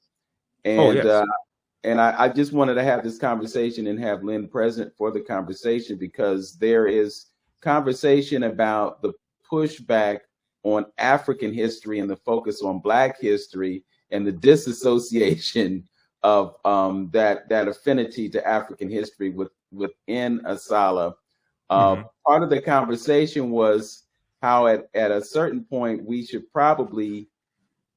And I just wanted to have this conversation and have Lynn present for the conversation, because there is conversation about the pushback on African history and the focus on Black history and the disassociation of that affinity to African history within Asala. Part of the conversation was how at a certain point we should probably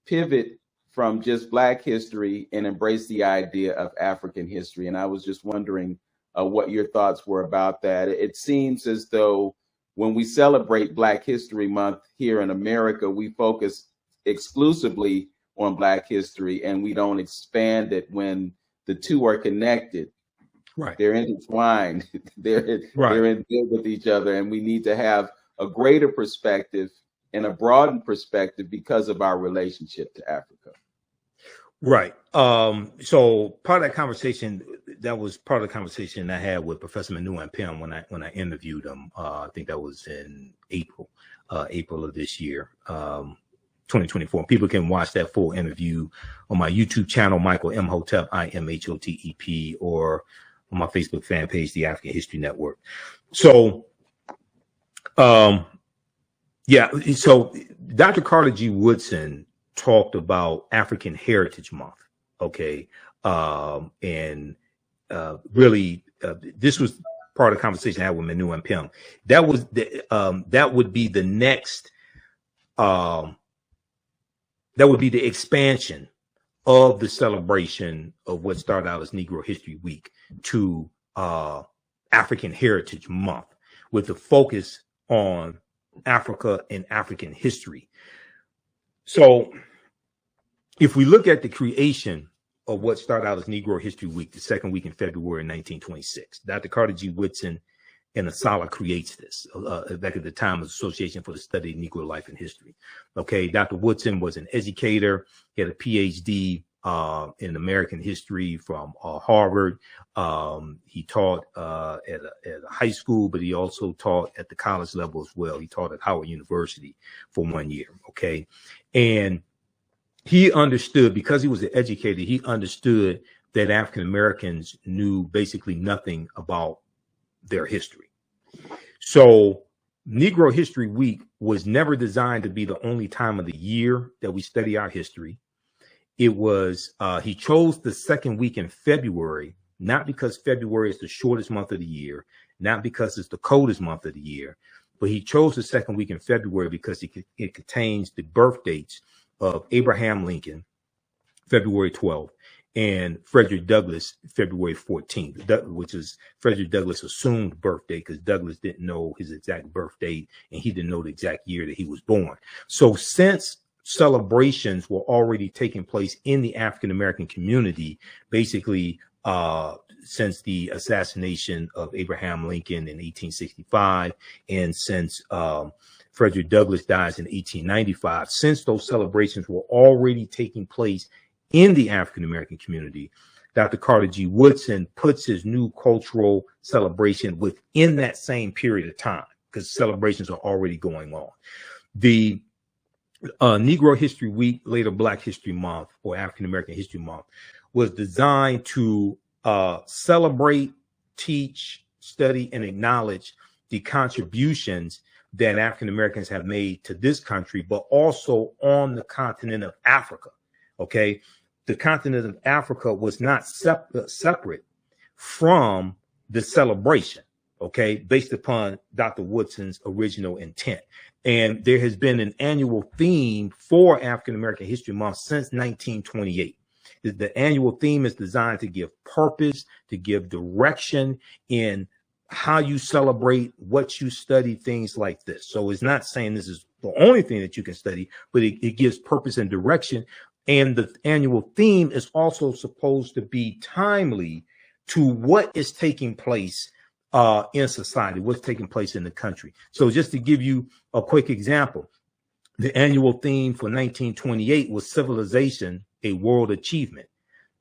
pivot from just Black history and embrace the idea of African history. And I was just wondering what your thoughts were about that. It seems as though when we celebrate Black History Month here in America, we focus exclusively on Black history and we don't expand it when the two are connected. Right. They're intertwined. They're in deal with each other, and we need to have a greater perspective and a broadened perspective because of our relationship to Africa. Right. So part of that conversation, that was part of the conversation I had with Professor Manu and Pim when I interviewed him. I think that was in April of this year, 2024. People can watch that full interview on my YouTube channel, Michael Imhotep, IMHOTEP, or on my Facebook fan page, the African History Network. So, yeah. So Dr. Carter G. Woodson talked about African Heritage Month. Okay. And really, this was part of the conversation I had with Manu and Pim. That was that would be the next, that would be the expansion of the celebration of what started out as Negro History Week to African Heritage Month, with the focus on Africa and African history. So if we look at the creation of what started out as Negro History Week, the second week in February 1926, Dr. Carter G. Woodson and Asala creates this back at the time of the Association for the Study of Negro Life and History. Okay, Dr. Woodson was an educator. He had a PhD in American history from Harvard. He taught at a high school, but he also taught at the college level as well. He taught at Howard University for 1 year. Okay, and he understood, because he was an educator, he understood that African Americans knew basically nothing about their history. So Negro History Week was never designed to be the only time of the year that we study our history. It was, he chose the second week in February, not because February is the shortest month of the year, not because it's the coldest month of the year, but he chose the second week in February because it contains the birth dates of Abraham Lincoln, February 12th, and Frederick Douglass, February 14th, which is Frederick Douglass' assumed birthday, because Douglass didn't know his exact birth date and he didn't know the exact year that he was born. So since celebrations were already taking place in the African American community, basically since the assassination of Abraham Lincoln in 1865, and since Frederick Douglass dies in 1895, since those celebrations were already taking place in the African American community, Dr. Carter G. Woodson puts his new cultural celebration within that same period of time, because celebrations are already going on. The Negro History Week, later Black History Month, or African American History Month, was designed to celebrate, teach, study, and acknowledge the contributions that African Americans have made to this country, but also on the continent of Africa. Okay, the continent of Africa was not separate from the celebration, okay, based upon Dr. Woodson's original intent. And there has been an annual theme for African American History Month since 1928. The annual theme is designed to give purpose, to give direction in how you celebrate, what you study, things like this. So it's not saying this is the only thing that you can study, but it gives purpose and direction. And the annual theme is also supposed to be timely to what is taking place in society, what's taking place in the country. So just to give you a quick example, the annual theme for 1928 was Civilization, a World Achievement.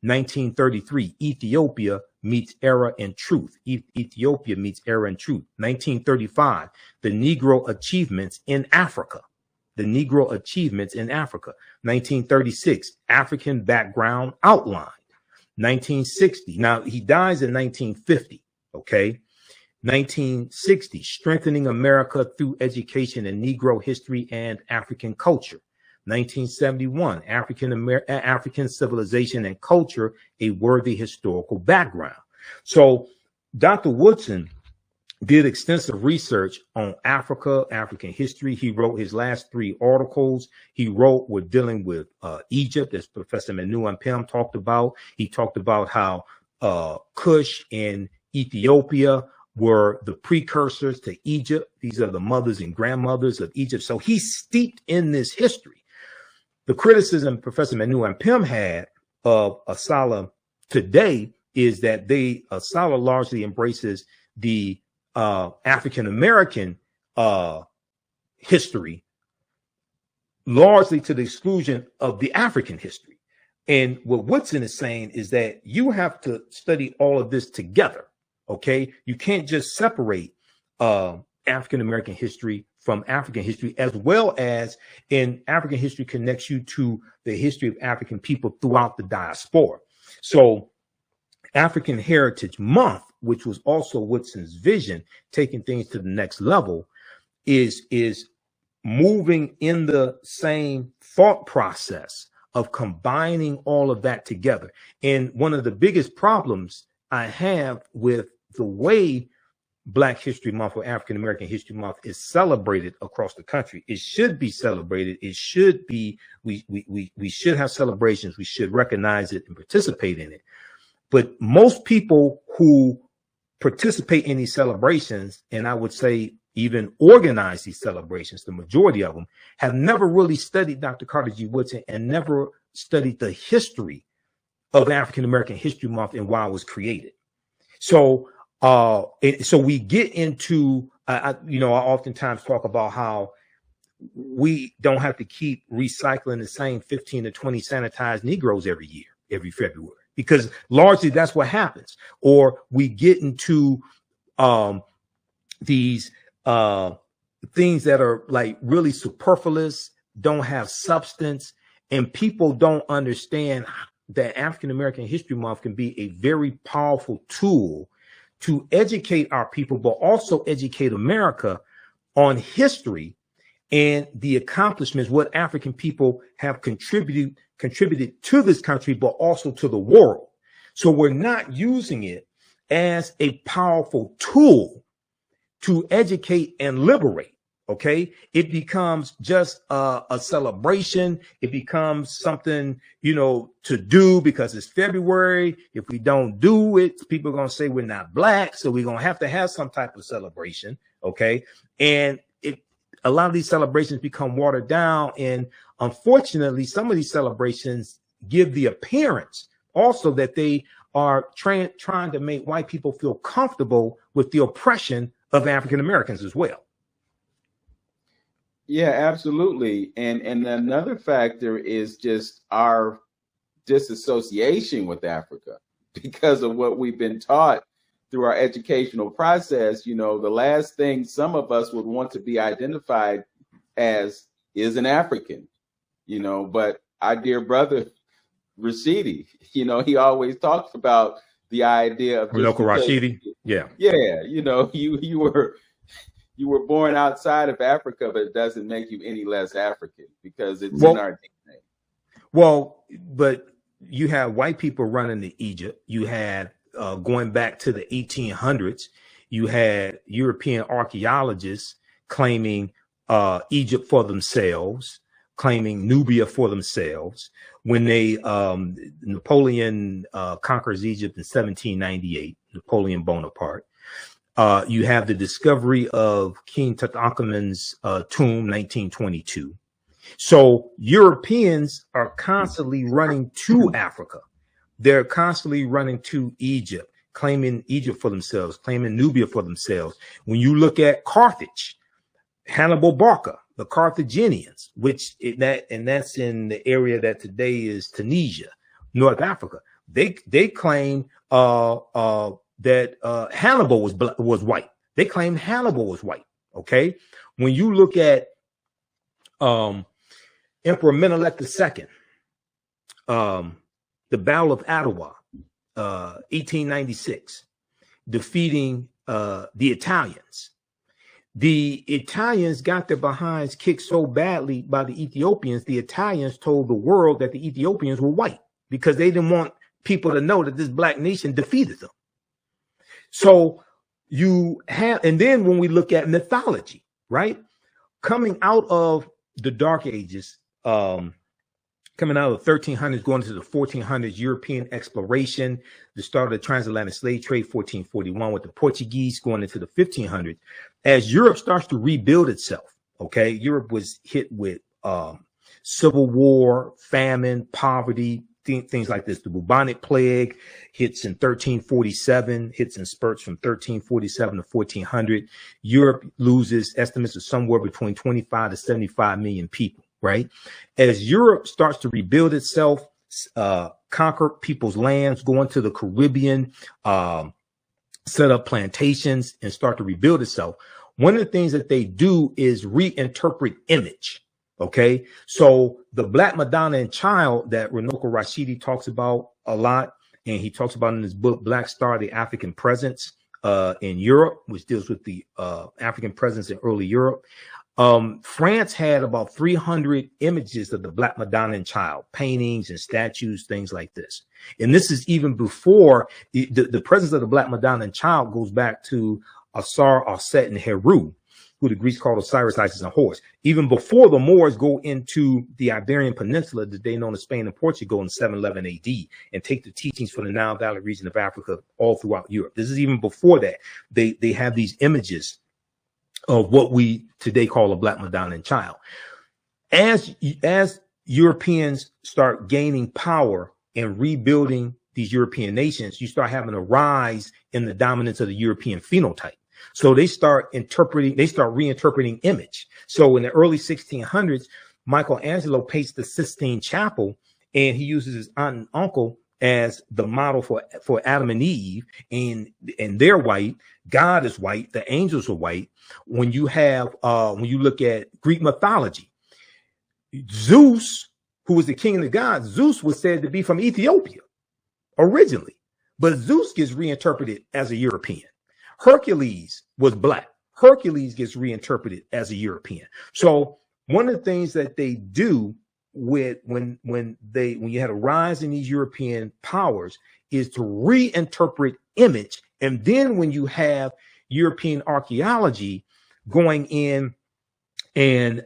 1933, Ethiopia meets Era and Truth. Ethiopia meets Era and Truth. 1935, the Negro Achievements in Africa. The Negro Achievements in Africa. 1936, African Background Outlined. 1960, now he dies in 1950, okay? 1960, Strengthening America Through Education in Negro History and African Culture. 1971, African Civilization and Culture, a Worthy Historical Background. So Dr. Woodson did extensive research on Africa, African history. He wrote his last 3 articles. He wrote with dealing with Egypt, as Professor Manu Ampem talked about. He talked about how Kush and Ethiopia were the precursors to Egypt. These are the mothers and grandmothers of Egypt. So he's steeped in this history. The criticism Professor Manu Ampem had of Asala today is that Asala largely embraces the African-American history, largely to the exclusion of the African history. And what Woodson is saying is that you have to study all of this together. Okay, you can't just separate African-American history from African history, as well as in African history connects you to the history of African people throughout the diaspora. So African Heritage Month, which was also Woodson's vision, taking things to the next level, is moving in the same thought process of combining all of that together. And one of the biggest problems I have with the way Black History Month or African American History Month is celebrated across the country. It should be celebrated. It should be, we should have celebrations. We should recognize it and participate in it. But most people who participate in these celebrations, and I would say even organize these celebrations, the majority of them, have never really studied Dr. Carter G. Woodson and never studied the history of African American History Month and why it was created. So, so we get into, I oftentimes talk about how we don't have to keep recycling the same 15 to 20 sanitized Negroes every year, every February, because largely that's what happens. Or we get into these things that are like really superfluous, don't have substance, and people don't understand that African American History Month can be a very powerful tool to educate our people, but also educate America on history and the accomplishments, what African people have contributed to this country, but also to the world. So we're not using it as a powerful tool to educate and liberate. Okay, it becomes just a celebration. It becomes something, to do because it's February. If we don't do it, people are going to say we're not Black. So we're going to have some type of celebration. Okay. And a lot of these celebrations become watered down. And unfortunately, some of these celebrations give the appearance also that they are trying to make white people feel comfortable with the oppression of African Americans as well. Yeah, absolutely. And another factor is just our disassociation with Africa because of what we've been taught through our educational process. The last thing some of us would want to be identified as is an African, but our dear brother Rashidi, he always talks about the idea of Runoko Rashidi. Yeah. Yeah. You were born outside of Africa, but it doesn't make you any less African because it's in our DNA. Well, but you have white people running to Egypt. You had going back to the 1800s, you had European archaeologists claiming Egypt for themselves, claiming Nubia for themselves. When Napoleon conquers Egypt in 1798, Napoleon Bonaparte. You have the discovery of King Tutankhamun's tomb, 1922. So Europeans are constantly running to Africa. They're constantly running to Egypt, claiming Egypt for themselves, claiming Nubia for themselves. When you look at Carthage, Hannibal Barca, the Carthaginians, that's in the area that today is Tunisia, North Africa. They claim that Hannibal was white. They claimed Hannibal was white. Okay, when you look at Emperor Menelik II, the Battle of Adwa, 1896, defeating the Italians. The Italians got their behinds kicked so badly by the Ethiopians. The Italians told the world that the Ethiopians were white because they didn't want people to know that this Black nation defeated them. So you have, and then when we look at mythology, right? Coming out of the Dark Ages, coming out of the 1300s, going into the 1400s, European exploration, the start of the transatlantic slave trade, 1441, with the Portuguese going into the 1500s. As Europe starts to rebuild itself, okay, Europe was hit with civil war, famine, poverty, things like this. The bubonic plague hits in 1347, hits in spurts from 1347 to 1400. Europe loses estimates of somewhere between 25 to 75 million people, right? As Europe starts to rebuild itself, conquer people's lands, go into the Caribbean, set up plantations and start to rebuild itself, one of the things that they do is reinterpret image. Okay, so the Black Madonna and Child that Runoko Rashidi talks about a lot, and he talks about in his book, Black Star, the African Presence in Europe, which deals with the African presence in early Europe. France had about 300 images of the Black Madonna and Child, paintings and statues, things like this. And this is even before the presence of the Black Madonna and Child goes back to Asar, Aset, and Heru, who the Greeks called Osiris, Isis, and Horus. Even before the Moors go into the Iberian Peninsula, today known as Spain and Portugal, in 711 AD, and take the teachings from the Nile Valley region of Africa all throughout Europe. This is even before that. They have these images of what we today call a Black Madonna and Child. As Europeans start gaining power and rebuilding these European nations, you start having a rise in the dominance of the European phenotype. So they start reinterpreting image. So in the early 1600s, Michelangelo paints the Sistine Chapel, and he uses his aunt and uncle as the model for Adam and Eve, and they're white. God is white. The angels are white. When you look at Greek mythology, Zeus, who was the king of the gods, Zeus was said to be from Ethiopia originally, but Zeus gets reinterpreted as a European. Hercules was black. Hercules gets reinterpreted as a European. So one of the things that they do with when you had a rise in these European powers is to reinterpret image. And then when you have European archaeology going in and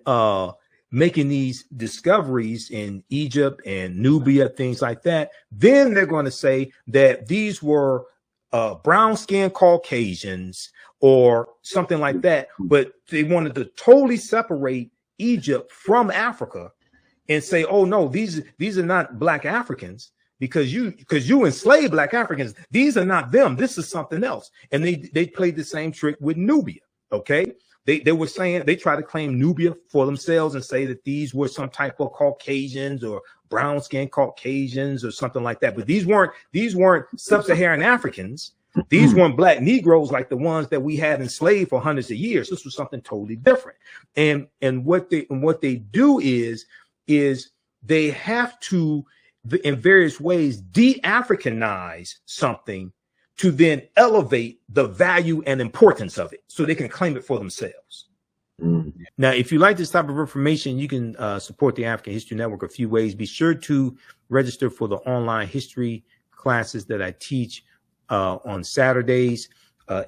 making these discoveries in Egypt and Nubia, things like that, then they're going to say that these were brown-skinned Caucasians or something like that, but they wanted to totally separate Egypt from Africa and say, oh no, these are not black Africans because you enslaved black Africans. These are not them. This is something else. And they played the same trick with Nubia. Okay. They were saying, they tried to claim Nubia for themselves and say that these were some type of Caucasians or brown skinned Caucasians or something like that. But these weren't sub-Saharan Africans. These weren't black Negroes like the ones that we had enslaved for hundreds of years. This was something totally different. And what they do is they have to, in various ways, de-Africanize something to then elevate the value and importance of it so they can claim it for themselves. Now, if you like this type of information, you can support the African History Network a few ways. Be sure to register for the online history classes that I teach on Saturdays.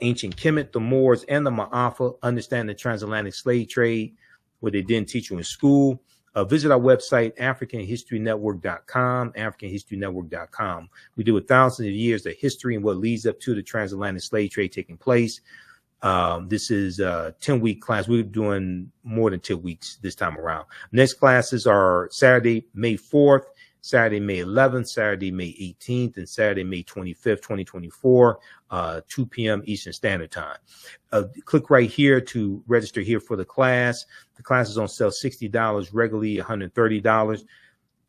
Ancient Kemet, the Moors, and the Ma'afa, Understand the Transatlantic Slave Trade, what they didn't teach you in school. Visit our website, AfricanHistoryNetwork.com, AfricanHistoryNetwork.com. We do thousands of years of history and what leads up to the transatlantic slave trade taking place. This is a 10-week class. We're doing more than 10 weeks this time around. Next classes are Saturday, May 4th, Saturday, May 11th, Saturday, May 18th, and Saturday, May 25th, 2024, 2 p.m. Eastern Standard Time. Click right here to register here for the class. The class is on sale $60, regularly $130.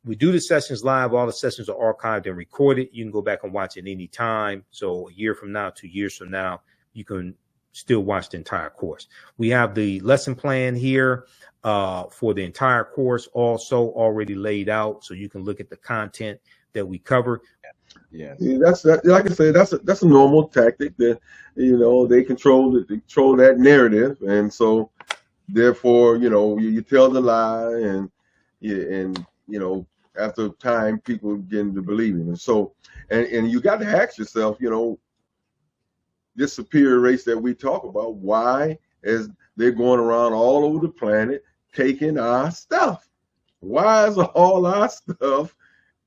We do the sessions live. All the sessions are archived and recorded. You can go back and watch it any time. So a year from now, 2 years from now, you can still watch the entire course. We have the lesson plan here for the entire course also already laid out, so you can look at the content that we cover. Yeah, that's like I said, that's a normal tactic that they control that narrative, and so therefore you tell the lie, and after time people begin to believe it, and so and you got to ask yourself, this superior race that we talk about, why is they're going around all over the planet taking our stuff? Why is all our stuff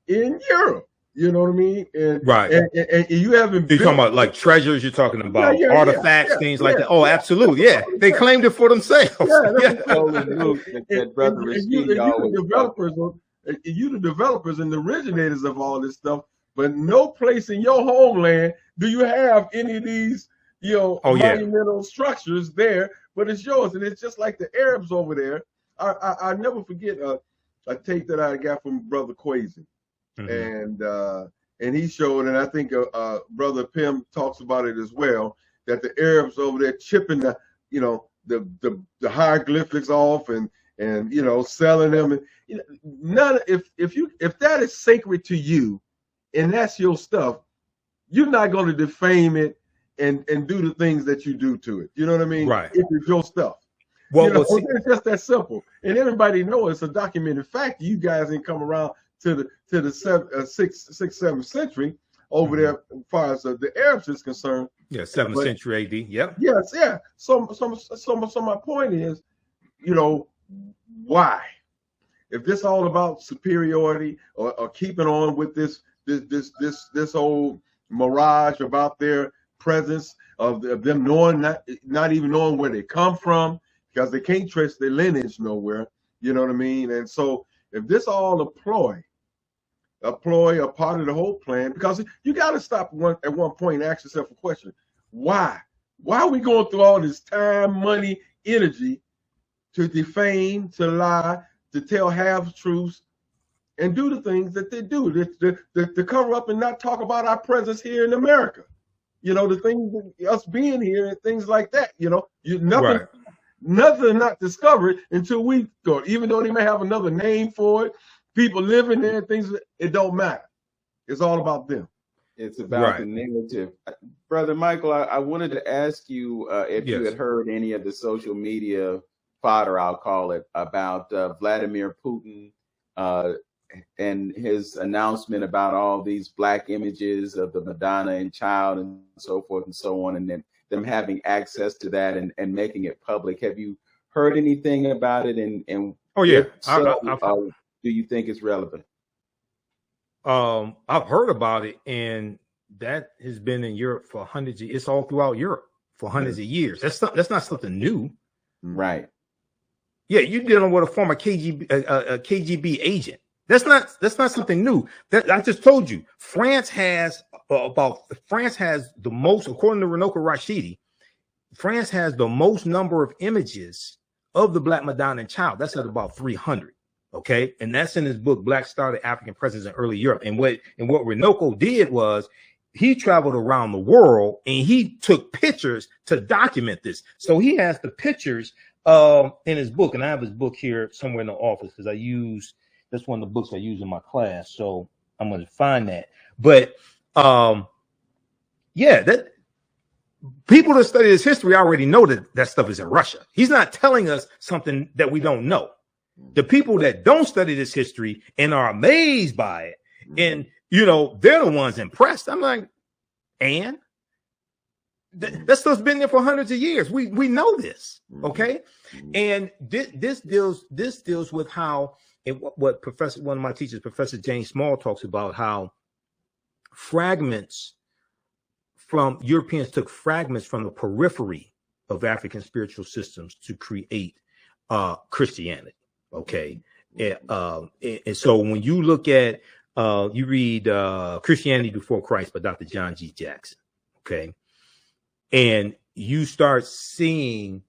in Europe? You know what I mean? And right. And you haven't. You're talking about like treasures. You're talking about artifacts, things like that. Oh, absolutely. Yeah, they claimed it for themselves. Yeah, that Brother Rashidi always you the developers and the originators of all this stuff, but no place in your homeland do you have any of these, monumental structures there, but it's yours. And it's just like the Arabs over there. I never forget a tape that I got from Brother Quasi. And he showed, and I think Brother Pim talks about it as well, that the Arabs over there chipping the hieroglyphics off and selling them. And if that is sacred to you and that's your stuff, you're not going to defame it and do the things that you do to it. You know what I mean? Right. If it's your stuff. It's just that simple. And everybody knows it's a documented fact. You guys didn't come around to the 6th, 7th century over there as far as the Arabs is concerned. Yeah, 7th century AD. Yep. Yes, yeah. So my point is, why? If this all about superiority or keeping on with this old mirage about their presence of them knowing not even knowing where they come from, because they can't trace their lineage nowhere. You know what I mean? And so if this all a ploy, a part of the whole plan, because you got to stop at one point and ask yourself a question. Why? Why are we going through all this time, money, energy to defame, to lie, to tell half-truths, and do the things that they do, to cover up and not talk about our presence here in America? The things, us being here and things like that, nothing not discovered until we go, even though they may have another name for it, people living there, things, it don't matter. It's all about them. It's about the narrative. Brother Michael, I wanted to ask you if you had heard any of the social media fodder, I'll call it, about Vladimir Putin and his announcement about all these black images of the Madonna and child and so forth and so on, and then them having access to that and making it public. Have you heard anything about it? And do you think it's relevant? I've heard about it, and that has been in Europe for hundreds of years. It's all throughout Europe for hundreds of years. That's not something new. Right. Yeah, you're dealing with a former KGB agent. That's not something new. That I just told you. France has the most, according to Runoko Rashidi, France has the most number of images of the Black Madonna and Child. That's at about 300. Okay, and that's in his book, Black Started African Presence in Early Europe. And what Runoko did was he traveled around the world and he took pictures to document this. So he has the pictures in his book, and I have his book here somewhere in the office because that's one of the books I use in my class. So I'm going to find that. But that people that study this history already know that stuff is in Russia. He's not telling us something that we don't know. The people that don't study this history and are amazed by it, and they're the ones impressed. I'm like, and that stuff's been there for hundreds of years. We know this, okay? And this deals with how what one of my teachers, Professor James Small, talks about how Europeans took fragments from the periphery of African spiritual systems to create Christianity. Okay. And so when you look at, you read Christianity Before Christ by Dr. John G. Jackson. Okay. And you start seeing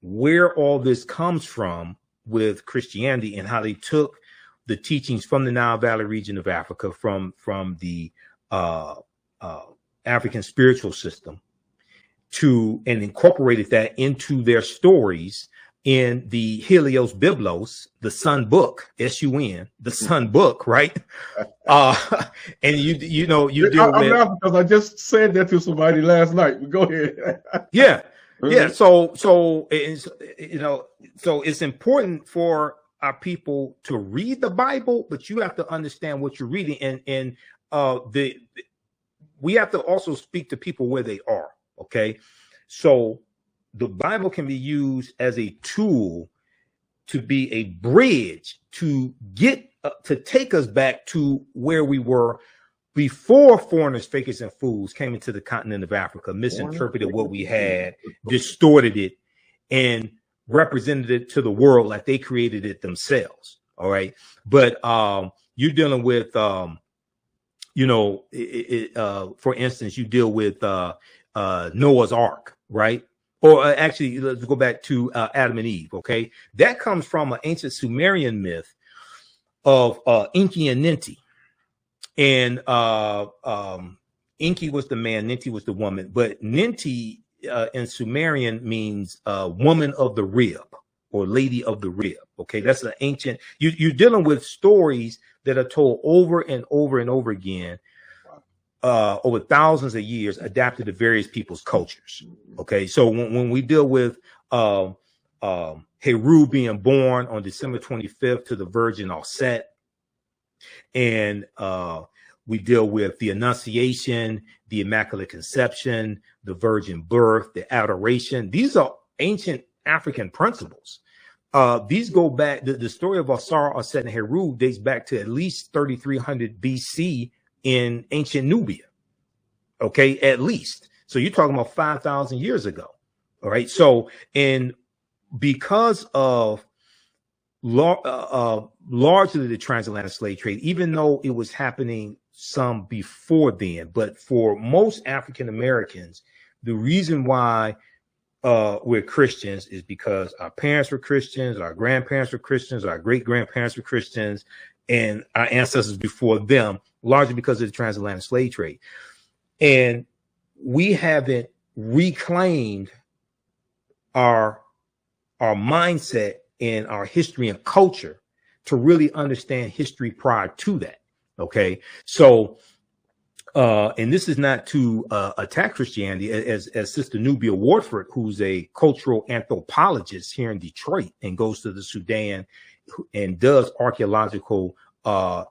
where all this comes from with Christianity and how they took the teachings from the Nile Valley region of Africa, from the African spiritual system, and incorporated that into their stories in the Helios Biblos, the Sun Book, S-U-N, the Sun Book, right? And you deal with. I'm not, because I just said that to somebody last night. Go ahead. Yeah. So it's important for our people to read the Bible, but you have to understand what you're reading, and we have to also speak to people where they are. Okay. So the Bible can be used as a tool to be a bridge to get to take us back to where we were before foreigners, fakers, and fools came into the continent of Africa, misinterpreted what we had, distorted it, and represented it to the world like they created it themselves. All right. But you're dealing with, you know, for instance, you deal with Noah's Ark, right? Or actually, let's go back to Adam and Eve. OK, that comes from an ancient Sumerian myth of Enki and Ninti. And Enki was the man, Ninti was the woman. But Ninti in Sumerian means woman of the rib or lady of the rib. OK, that's an ancient. You're dealing with stories that are told over and over and over again over thousands of years, adapted to various people's cultures. OK, so when we deal with Heru being born on December 25th to the Virgin Auset, and we deal with the Annunciation, the Immaculate Conception, the Virgin Birth, the Adoration. These are ancient African principles. These go back, the story of Osar, Auset, and Heru dates back to at least 3300 BC in ancient Nubia. Okay, at least. So you're talking about 5,000 years ago. All right. So, and because of largely the transatlantic slave trade, even though it was happening some before then, but for most African Americans, the reason why we're Christians is because our parents were Christians, our grandparents were Christians, our great grandparents were Christians, and our ancestors before them, largely because of the transatlantic slave trade. And we haven't reclaimed our mindset and our history and culture to really understand history prior to that. Okay. So, and this is not to attack Christianity, as Sister Nubia Wardford, who's a cultural anthropologist here in Detroit and goes to the Sudan and does archaeological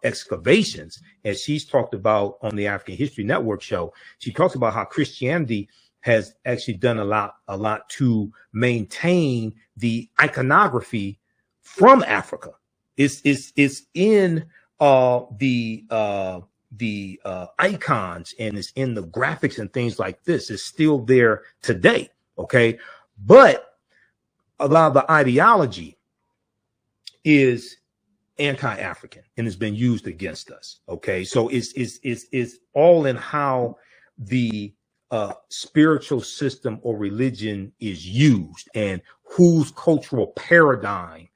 excavations, as she's talked about on the African History Network show. She talks about how Christianity has actually done a lot to maintain the iconography from Africa. It's in the icons, and it's in the graphics and things like this. It's still there today. Okay. But a lot of the ideology is anti-African and has been used against us. Okay. So it's all in how the spiritual system or religion is used and whose cultural paradigm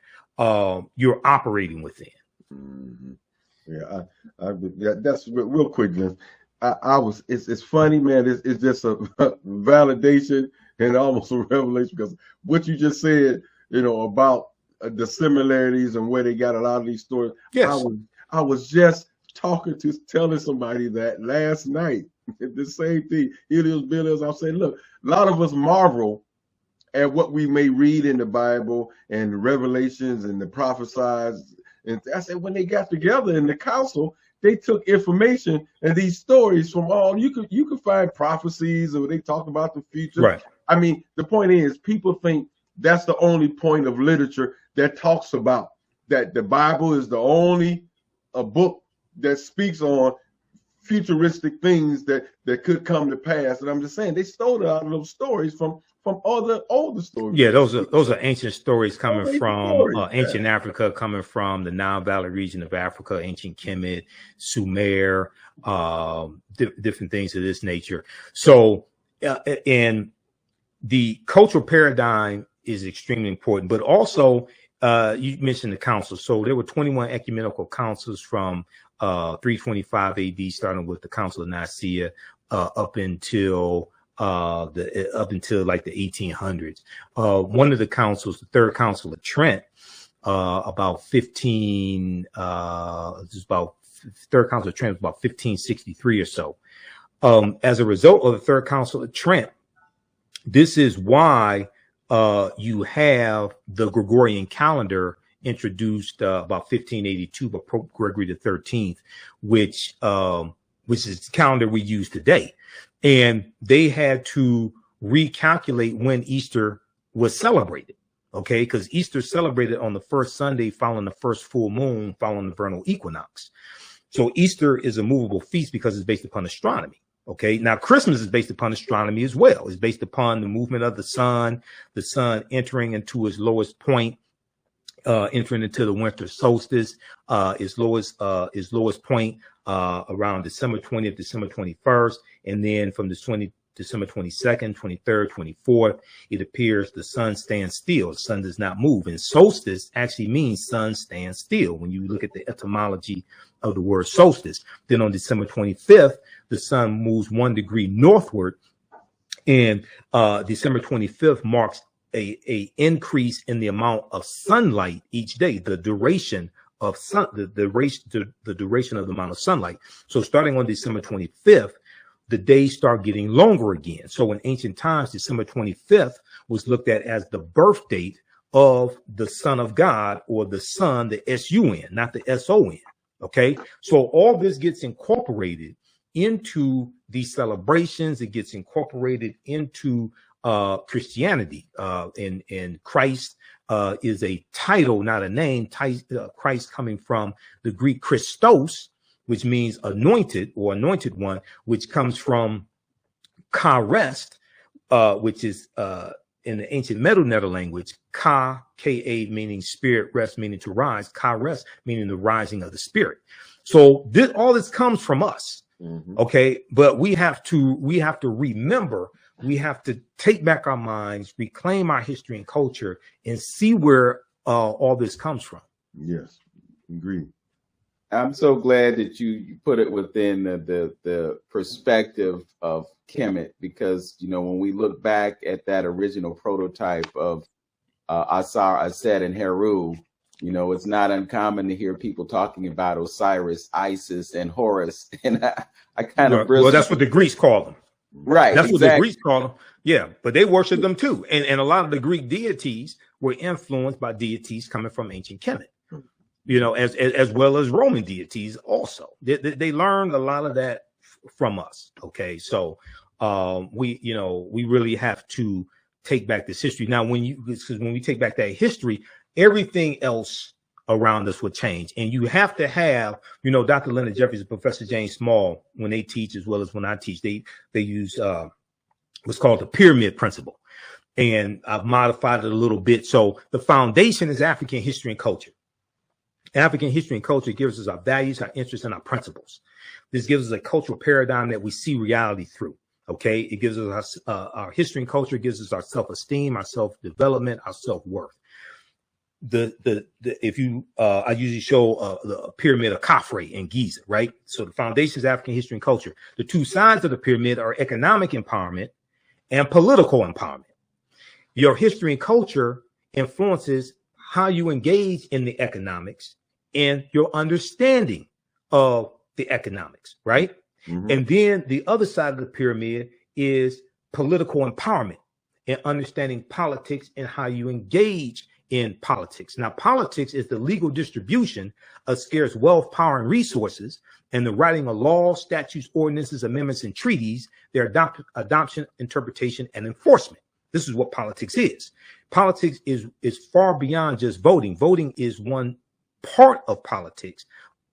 you're operating within. Mm-hmm. Yeah, that's real quick, Vince. It's funny, man. It's just a validation and almost a revelation, because what you just said, you know, about the similarities and where they got a lot of these stories. Yes. I was just telling somebody that last night. The same thing. Helios, Billios. I'm saying, look, a lot of us marvel at what we may read in the Bible and Revelations and the prophesies. And I said, when they got together in the council, they took information and these stories from all you could find prophecies, or they talk about the future. Right. I mean, the point is, people think that's the only point of literature that talks about that. The Bible is the only book that speaks on futuristic things that could come to pass. And I'm just saying, they stole it out of those stories from other older stories. Yeah, those are ancient stories coming from ancient Africa, coming from the Nile Valley region of Africa, ancient Kemet, Sumer, different things of this nature. So, and the cultural paradigm is extremely important, but also you mentioned the council. So there were 21 ecumenical councils from 325 AD, starting with the Council of Nicaea up until like the 1800s. One of the councils, the Third Council of Trent, about 15, Third Council of Trent was about 1563 or so. As a result of the Third Council of Trent, this is why you have the Gregorian calendar introduced about 1582 by Pope Gregory XIII, which which is the calendar we use today. And they had to recalculate when Easter was celebrated. Okay, because Easter celebrated on the first Sunday following the first full moon following the vernal equinox. So Easter is a movable feast because it's based upon astronomy. Okay, now Christmas is based upon astronomy as well. It's based upon the movement of the sun entering into its lowest point, entering into the winter solstice, its lowest point around December 20th, December 21st, and then from December 22nd, 23rd, 24th, it appears the sun stands still. The sun does not move. And solstice actually means sun stands still when you look at the etymology of the word solstice. Then on December 25th, the sun moves 1 degree northward. And December 25th marks a increase in the amount of sunlight each day, the duration of the duration of the amount of sunlight. So starting on December 25th, the days start getting longer again. So in ancient times, December 25th was looked at as the birth date of the Son of God, or the Son, the S-U-N, not the S-O-N. Okay, so all this gets incorporated into these celebrations. It gets incorporated into Christianity, and Christ is a title, not a name. Christ coming from the Greek Christos, which means anointed or anointed one, which comes from Karest, which is in the ancient Middle Nether language, Ka, meaning spirit, rest meaning to rise, Karest meaning the rising of the spirit. So all this comes from us. Mm-hmm. Okay, but we have to remember, we have to take back our minds, reclaim our history and culture, and see where all this comes from. Yes, agree. I'm so glad that you put it within the perspective of Kemet, because, you know, when we look back at that original prototype of Asar, Aset, and Heru, you know, it's not uncommon to hear people talking about Osiris, Isis, and Horus. And I kind of well, that's what the Greeks call them. Right. That's exactly what the Greeks call them. Yeah, but they worship them too. And a lot of the Greek deities were influenced by deities coming from ancient Kemet. You know, as well as Roman deities also. They learned a lot of that from us. Okay, so we really have to take back this history. Now, when we take back that history, everything else around us will change. And you have to have, you know, Dr. Leonard Jeffries and Professor James Small, when they teach as well as when I teach, they use what's called the pyramid principle. And I've modified it a little bit. So the foundation is African history and culture. African history and culture gives us our values, our interests, and our principles. This gives us a cultural paradigm that we see reality through. Okay, it gives us our history and culture, gives us our self-esteem, our self-development, our self-worth. I usually show the pyramid of Khafre in Giza, right? So the foundation is African history and culture. The two sides of the pyramid are economic empowerment and political empowerment. Your history and culture influences how you engage in the economics and your understanding of the economics, right? Mm-hmm. And then the other side of the pyramid is political empowerment and understanding politics and how you engage in politics. Now, politics is the legal distribution of scarce wealth, power, and resources, and the writing of laws, statutes, ordinances, amendments, and treaties, their adoption, interpretation, and enforcement. This is what politics is. Politics is far beyond just voting. Voting is one part of politics,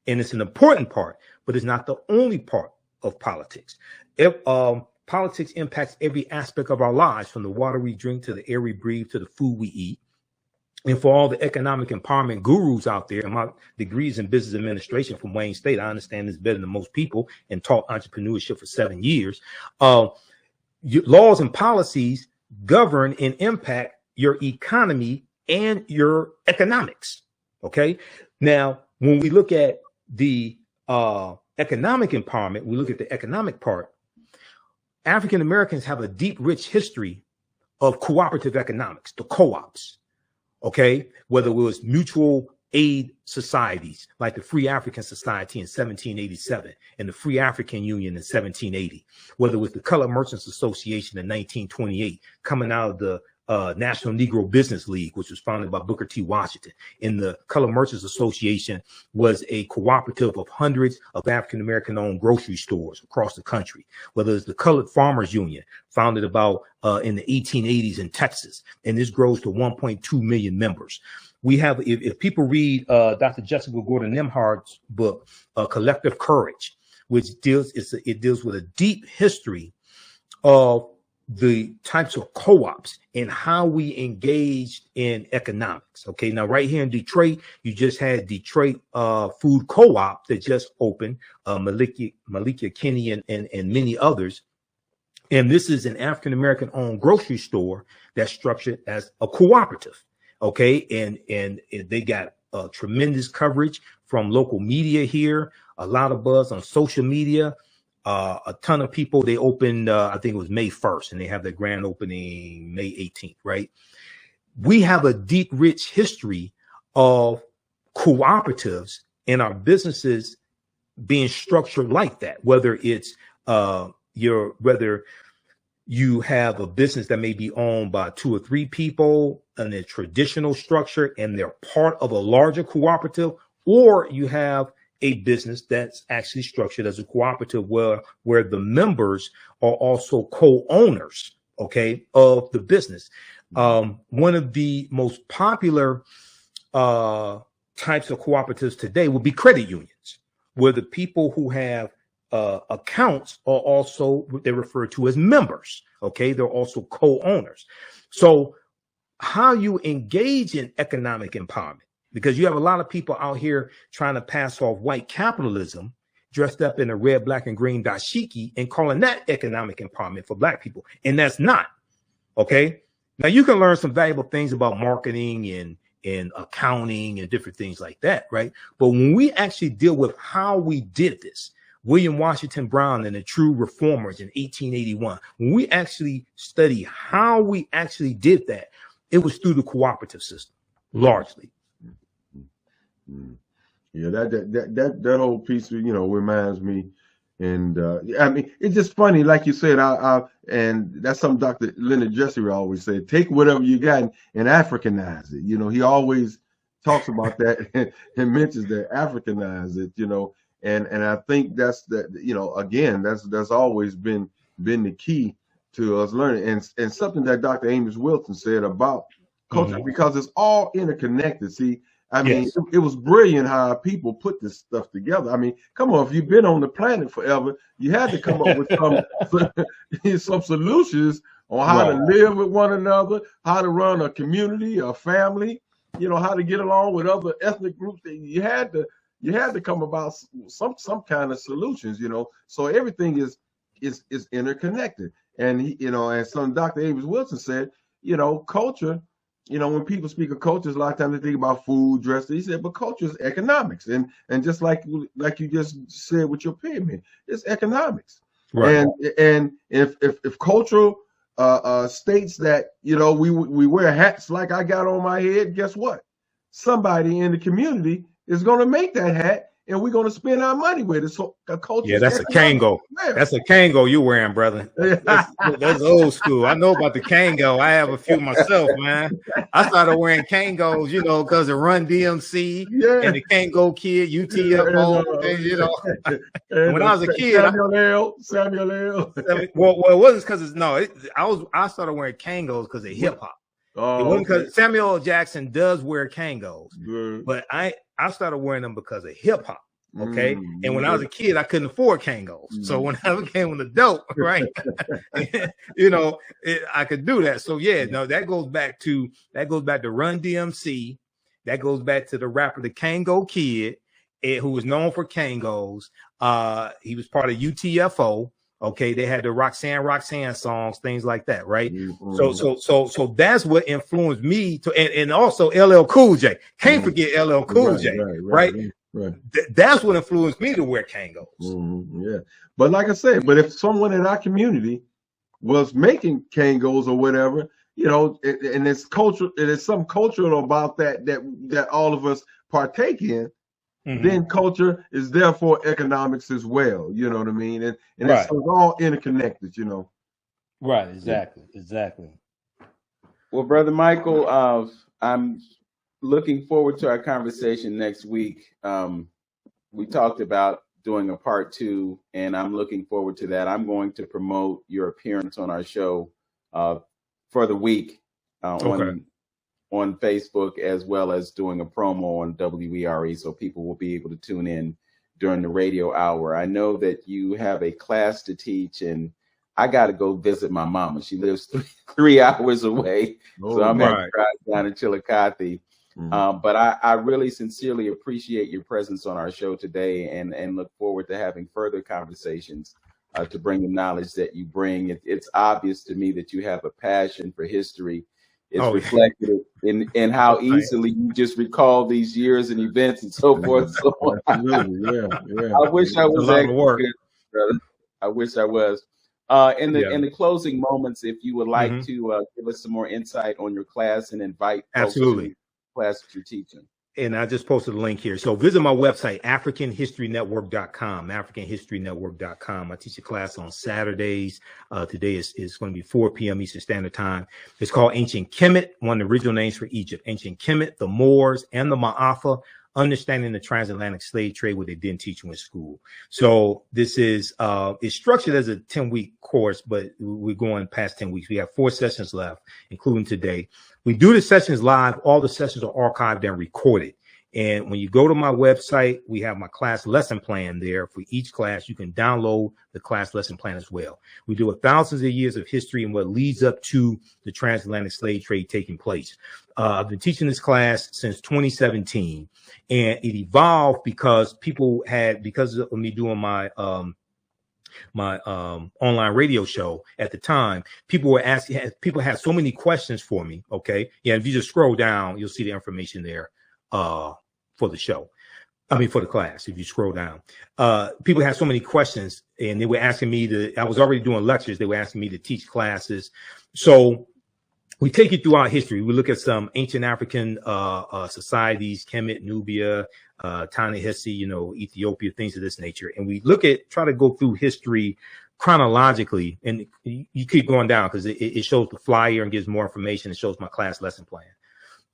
and it's an important part, but it's not the only part of politics. Politics impacts every aspect of our lives, from the water we drink to the air we breathe to the food we eat. And for all the economic empowerment gurus out there, and my degrees in business administration from Wayne State, I understand this better than most people, and taught entrepreneurship for 7 years. Laws and policies govern and impact your economy and your economics. Okay. Now, when we look at the economic empowerment, we look at the economic part. African Americans have a deep, rich history of cooperative economics, the co-ops. Okay, whether it was mutual aid societies like the Free African Society in 1787 and the Free African Union in 1780, whether it was the Colored Merchants Association in 1928, coming out of the National Negro Business League, which was founded by Booker T. Washington. And the Colored Merchants Association was a cooperative of hundreds of African-American owned grocery stores across the country, whether it's the Colored Farmers Union, founded about in the 1880s in Texas. And this grows to 1.2 million members. We have, if people read Dr. Jessica Gordon Nimhard's book, Collective Courage, which deals with a deep history of the types of co-ops and how we engaged in economics. Okay, now right here in Detroit, you just had Detroit Food Co-op that just opened, Malika Kinney and many others. And this is an African-American owned grocery store that's structured as a cooperative. Okay, and they got tremendous coverage from local media here, a lot of buzz on social media. A ton of people. They opened, I think it was May 1st, and they have their grand opening May 18th, right? We have a deep, rich history of cooperatives in our businesses being structured like that, whether it's whether you have a business that may be owned by 2 or 3 people in a traditional structure and they're part of a larger cooperative, or you have a business that's actually structured as a cooperative where the members are also co-owners, okay, of the business. One of the most popular types of cooperatives today would be credit unions, where the people who have accounts are also what they refer to as members, okay? They're also co-owners. So how you engage in economic empowerment, because you have a lot of people out here trying to pass off white capitalism, dressed up in a red, black, and green dashiki and calling that economic empowerment for Black people. And that's not. Okay. Now you can learn some valuable things about marketing and accounting and different things like that. Right. But when we actually deal with how we did this, William Washington Brown and the True Reformers in 1881, when we actually study how we actually did that, it was through the cooperative system, largely. Yeah, that whole piece, reminds me, and I mean, it's just funny, like you said. And that's something Dr. Leonard Jesse always said: take whatever you got and Africanize it. He always talks about that and mentions that, Africanize it. And I think that's again, that's always been the key to us learning, and something that Dr. Amos Wilson said about culture, because it's all interconnected. See. I mean, yes. It was brilliant how people put this stuff together. I mean, come on, if you've been on the planet forever, you had to come up with some solutions on how to live with one another, how to run a community, a family, how to get along with other ethnic groups. You had to come about some kind of solutions, So everything is interconnected. And and some Dr. Ames Wilson said, culture. When people speak of culture, a lot of times they think about food, dress. He said, but culture is economics, and just like you just said with your pyramid, it's economics. Right. And if cultural states that we wear hats like I got on my head, guess what? Somebody in the community is going to make that hat, and we're going to spend our money with it. So culture. Yeah, that's a Kango. That's a Kango you're wearing, brother. That's old school. I know about the Kango. I have a few myself, man. I started wearing Kangos, because of Run DMC and the Kango Kid, UTFO. When I was a kid, Samuel L. Well, it wasn't because I started wearing Kangos because of hip hop. It wasn't because Samuel L. Jackson does wear Kangos, but I started wearing them because of hip hop. Okay. And when I was a kid, I couldn't afford Kangos. So when I became an adult, right, I could do that. So that goes back to Run DMC. That goes back to the rapper, the Kango Kid, who was known for Kangos. He was part of UTFO. Okay, they had the Roxanne songs, things like that, right? So that's what influenced me and also LL Cool J. Can't forget LL Cool J, right? That's what influenced me to wear Kangos. Yeah, but like I said, if someone in our community was making Kangos or whatever, and it's cultural, there's some cultural about that all of us partake in. Then culture is therefore economics as well. You know what I mean? And it's all interconnected, Right, exactly. Well, Brother Michael, I'm looking forward to our conversation next week. We talked about doing a part 2, and I'm looking forward to that. I'm going to promote your appearance on our show for the week on Facebook, as well as doing a promo on WERE, so people will be able to tune in during the radio hour. I know that you have a class to teach, and I got to go visit my mama. She lives 3 hours away, so I'm going to drive down to Chillicothe. But I really sincerely appreciate your presence on our show today, and look forward to having further conversations to bring the knowledge that you bring. It's obvious to me that you have a passion for history. It's reflected in how easily you just recall these years and events and so forth. So Absolutely. Yeah. I wish I was that good, brother. I wish I was. In the closing moments, if you would like to give us some more insight on your class and invite folks to the class that you're teaching. And I just posted a link here. So visit my website, AfricanHistoryNetwork.com, AfricanHistoryNetwork.com. I teach a class on Saturdays. Today is going to be 4 p.m. Eastern Standard Time. It's called Ancient Kemet, one of the original names for Egypt. Ancient Kemet, the Moors, and the Ma'afa, understanding the transatlantic slave trade, what they didn't teach you in school. So this is it's structured as a 10-week course, but we're going past 10 weeks. We have 4 sessions left, including today. We do the sessions live. All the sessions are archived and recorded. And when you go to my website, we have my class lesson plan there. For each class, you can download the class lesson plan as well. We do thousands of years of history and what leads up to the transatlantic slave trade taking place. I've been teaching this class since 2017, and it evolved because because of me doing my online radio show at the time, people had so many questions for me. Okay. Yeah. If you just scroll down, you'll see the information there, for the show. For the class, if you scroll down, people had so many questions, and they were asking me I was already doing lectures. They were asking me to teach classes. So we take you through our history. We look at some ancient African societies, Kemet, Nubia, Ta-Nehisi, Ethiopia, things of this nature. And we try to go through history chronologically. And you keep going down because it shows the flyer and gives more information. It shows my class lesson plan.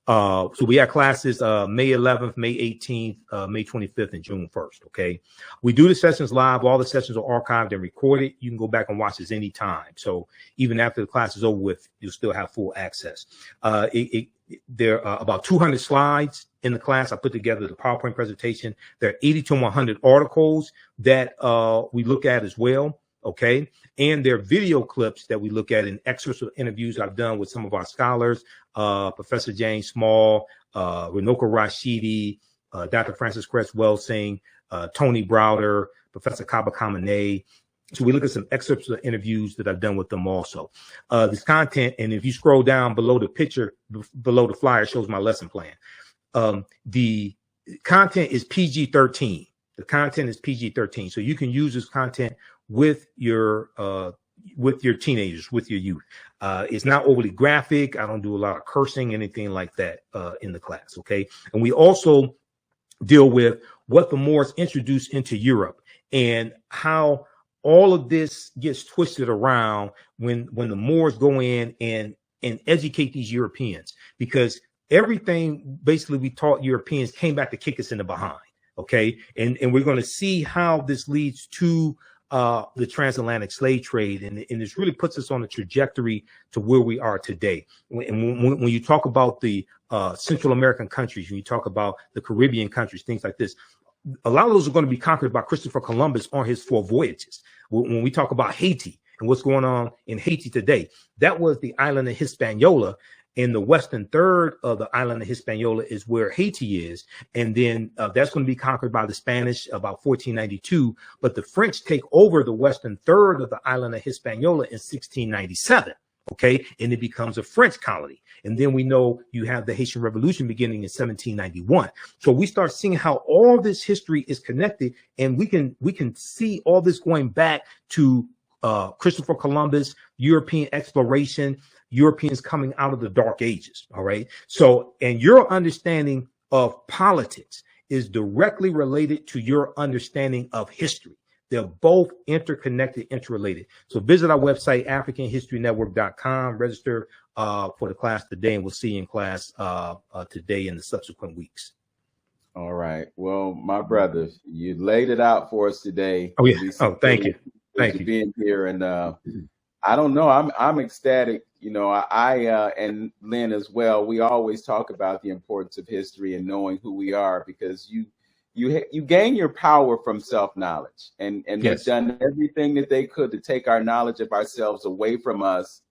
So we have classes May 11th, May 18th, May 25th, and June 1st. Okay. We do the sessions live. All the sessions are archived and recorded. You can go back and watch this anytime. So even after the class is over with, you'll still have full access. There are about 200 slides in the class. I put together the PowerPoint presentation. There are 80 to 100 articles that we look at as well. Okay. And there are video clips that we look at in excerpts of interviews I've done with some of our scholars, Professor James Small, Runoko Rashidi, Dr. Francis Cress Welsing, Tony Browder, Professor Kaba Kamene. So we look at some excerpts of interviews that I've done with them also. This content, and if you scroll down below the picture, below the flyer, shows my lesson plan. The content is PG-13. The content is PG-13. So you can use this content with your teenagers, with your youth. It's not overly graphic. I don't do a lot of cursing, anything like that in the class. Okay. And we also deal with what the Moors introduced into Europe and how all of this gets twisted around when the Moors go in and educate these Europeans, because everything basically we taught Europeans came back to kick us in the behind. Okay. And we're going to see how this leads to the transatlantic slave trade. And this really puts us on a trajectory to where we are today. When you talk about the Central American countries, when you talk about the Caribbean countries, things like this, a lot of those are going to be conquered by Christopher Columbus on his 4 voyages. When we talk about Haiti and what's going on in Haiti today, that was the island of Hispaniola. In the western third of the island of Hispaniola is where Haiti is. And then that's going to be conquered by the Spanish about 1492. But the French take over the western third of the island of Hispaniola in 1697. Okay. And it becomes a French colony. And then we know you have the Haitian Revolution beginning in 1791. So we start seeing how all this history is connected, and we can see all this going back to Christopher Columbus, European exploration, Europeans coming out of the Dark Ages. All right. So, and your understanding of politics is directly related to your understanding of history. They're both interconnected, interrelated. So visit our website, AfricanHistoryNetwork.com, register for the class today, and we'll see you in class today and the subsequent weeks. All right. Well, my brother, you laid it out for us today. Oh, yeah. Oh, thank you. Thank you being here. And I don't know. I'm ecstatic. You know, I and Lynn as well. We always talk about the importance of history and knowing who we are, because you gain your power from self-knowledge, and Yes. they've done everything that they could to take our knowledge of ourselves away from us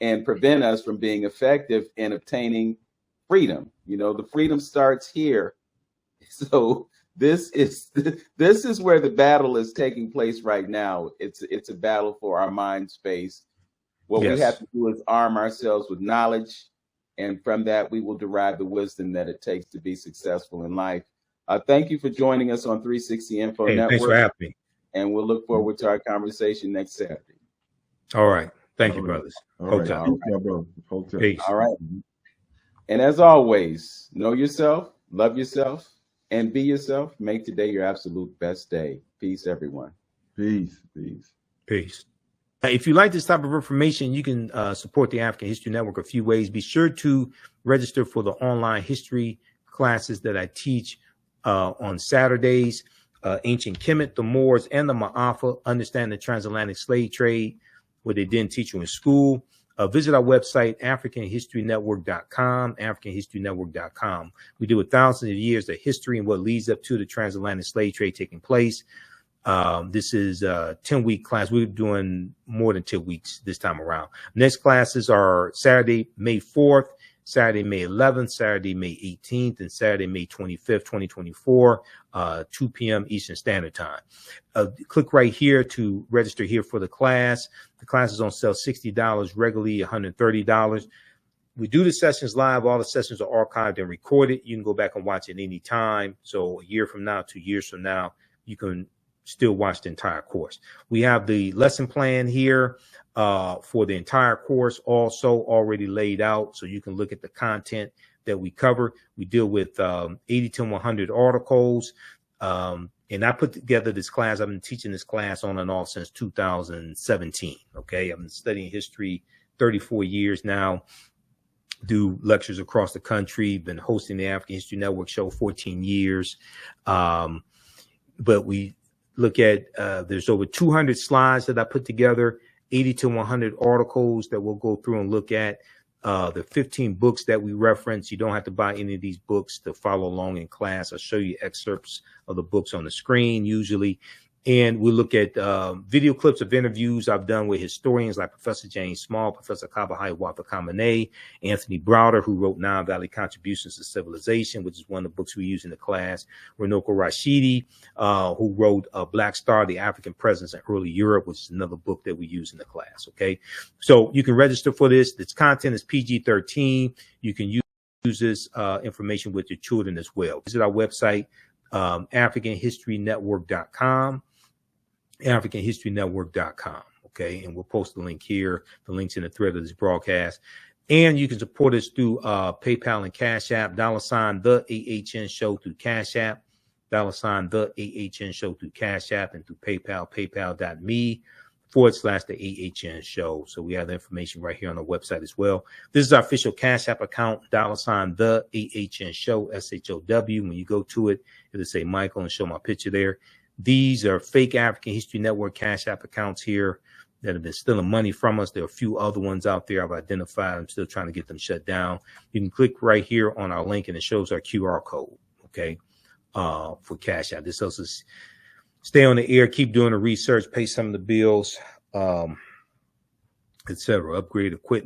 and prevent us from being effective in obtaining freedom. You know, the freedom starts here. So this is where the battle is taking place right now. It's a battle for our mind space. What Yes. we have to do is arm ourselves with knowledge, and from that we will derive the wisdom that it takes to be successful in life. Thank you for joining us on 360 Info Network. Thanks for having me. And we'll look forward to our conversation next Saturday. All right. Thank you, brothers. All right. Peace. All right. And as always, know yourself, love yourself, and be yourself. Make today your absolute best day. Peace, everyone. Peace. Peace. If you like this type of information, you can support the African History Network a few ways. Be sure to register for the online history classes that I teach on Saturdays. Ancient Kemet, the Moors, and the Ma'afa, Understand the Transatlantic Slave Trade, what they didn't teach you in school. Visit our website, AfricanHistoryNetwork.com, AfricanHistoryNetwork.com. We deal with thousands of years of history and what leads up to the transatlantic slave trade taking place. This is a 10-week class. We're doing more than 2 weeks this time around. Next classes are Saturday, May 4th, Saturday, May 11th, Saturday, May 18th, and Saturday, May 25th, 2024, 2 p.m. Eastern Standard Time. Click right here to register here for the class. The class is on sale $60, regularly $130. We do the sessions live. All the sessions are archived and recorded. You can go back and watch it any time. So a year from now, 2 years from now, you can still watch the entire course. We have the lesson plan here for the entire course also already laid out, so you can look at the content that we cover. We deal with 80 to 100 articles, and I put together this class. I've been teaching this class on and off since 2017. Okay, I've been studying history 34 years now. Do lectures across the country. Been hosting the African History Network show 14 years. But we look at there's over 200 slides that I put together, 80 to 100 articles that we'll go through and look at. The 15 books that we reference. You don't have to buy any of these books to follow along in class. I'll show you excerpts of the books on the screen usually. And we look at video clips of interviews I've done with historians like Professor James Small, Professor Kaba Kamene, Anthony Browder, who wrote Nile Valley Contributions to Civilization, which is one of the books we use in the class. Runoko Rashidi, who wrote Black Star, The African Presence in Early Europe, which is another book that we use in the class. Okay, so you can register for this. This content is PG-13. You can use this information with your children as well. Visit our website, AfricanHistoryNetwork.com. AfricanHistoryNetwork.com. Okay, and we'll post the link here. The link's in the thread of this broadcast. And you can support us through PayPal and Cash App, $ the AHN show through Cash App, $ the AHN show through Cash App, and through PayPal, paypal.me/the AHN show. So we have the information right here on the website as well. This is our official Cash App account, $ the AHN show, SHOW. When you go to it, it'll say Michael and show my picture there. These are fake African History Network Cash App accounts here that have been stealing money from us. There are a few other ones out there I've identified. I'm still trying to get them shut down. You can click right here on our link and it shows our QR code, okay, for Cash App. This helps us stay on the air, keep doing the research, pay some of the bills, etc. Upgrade equipment.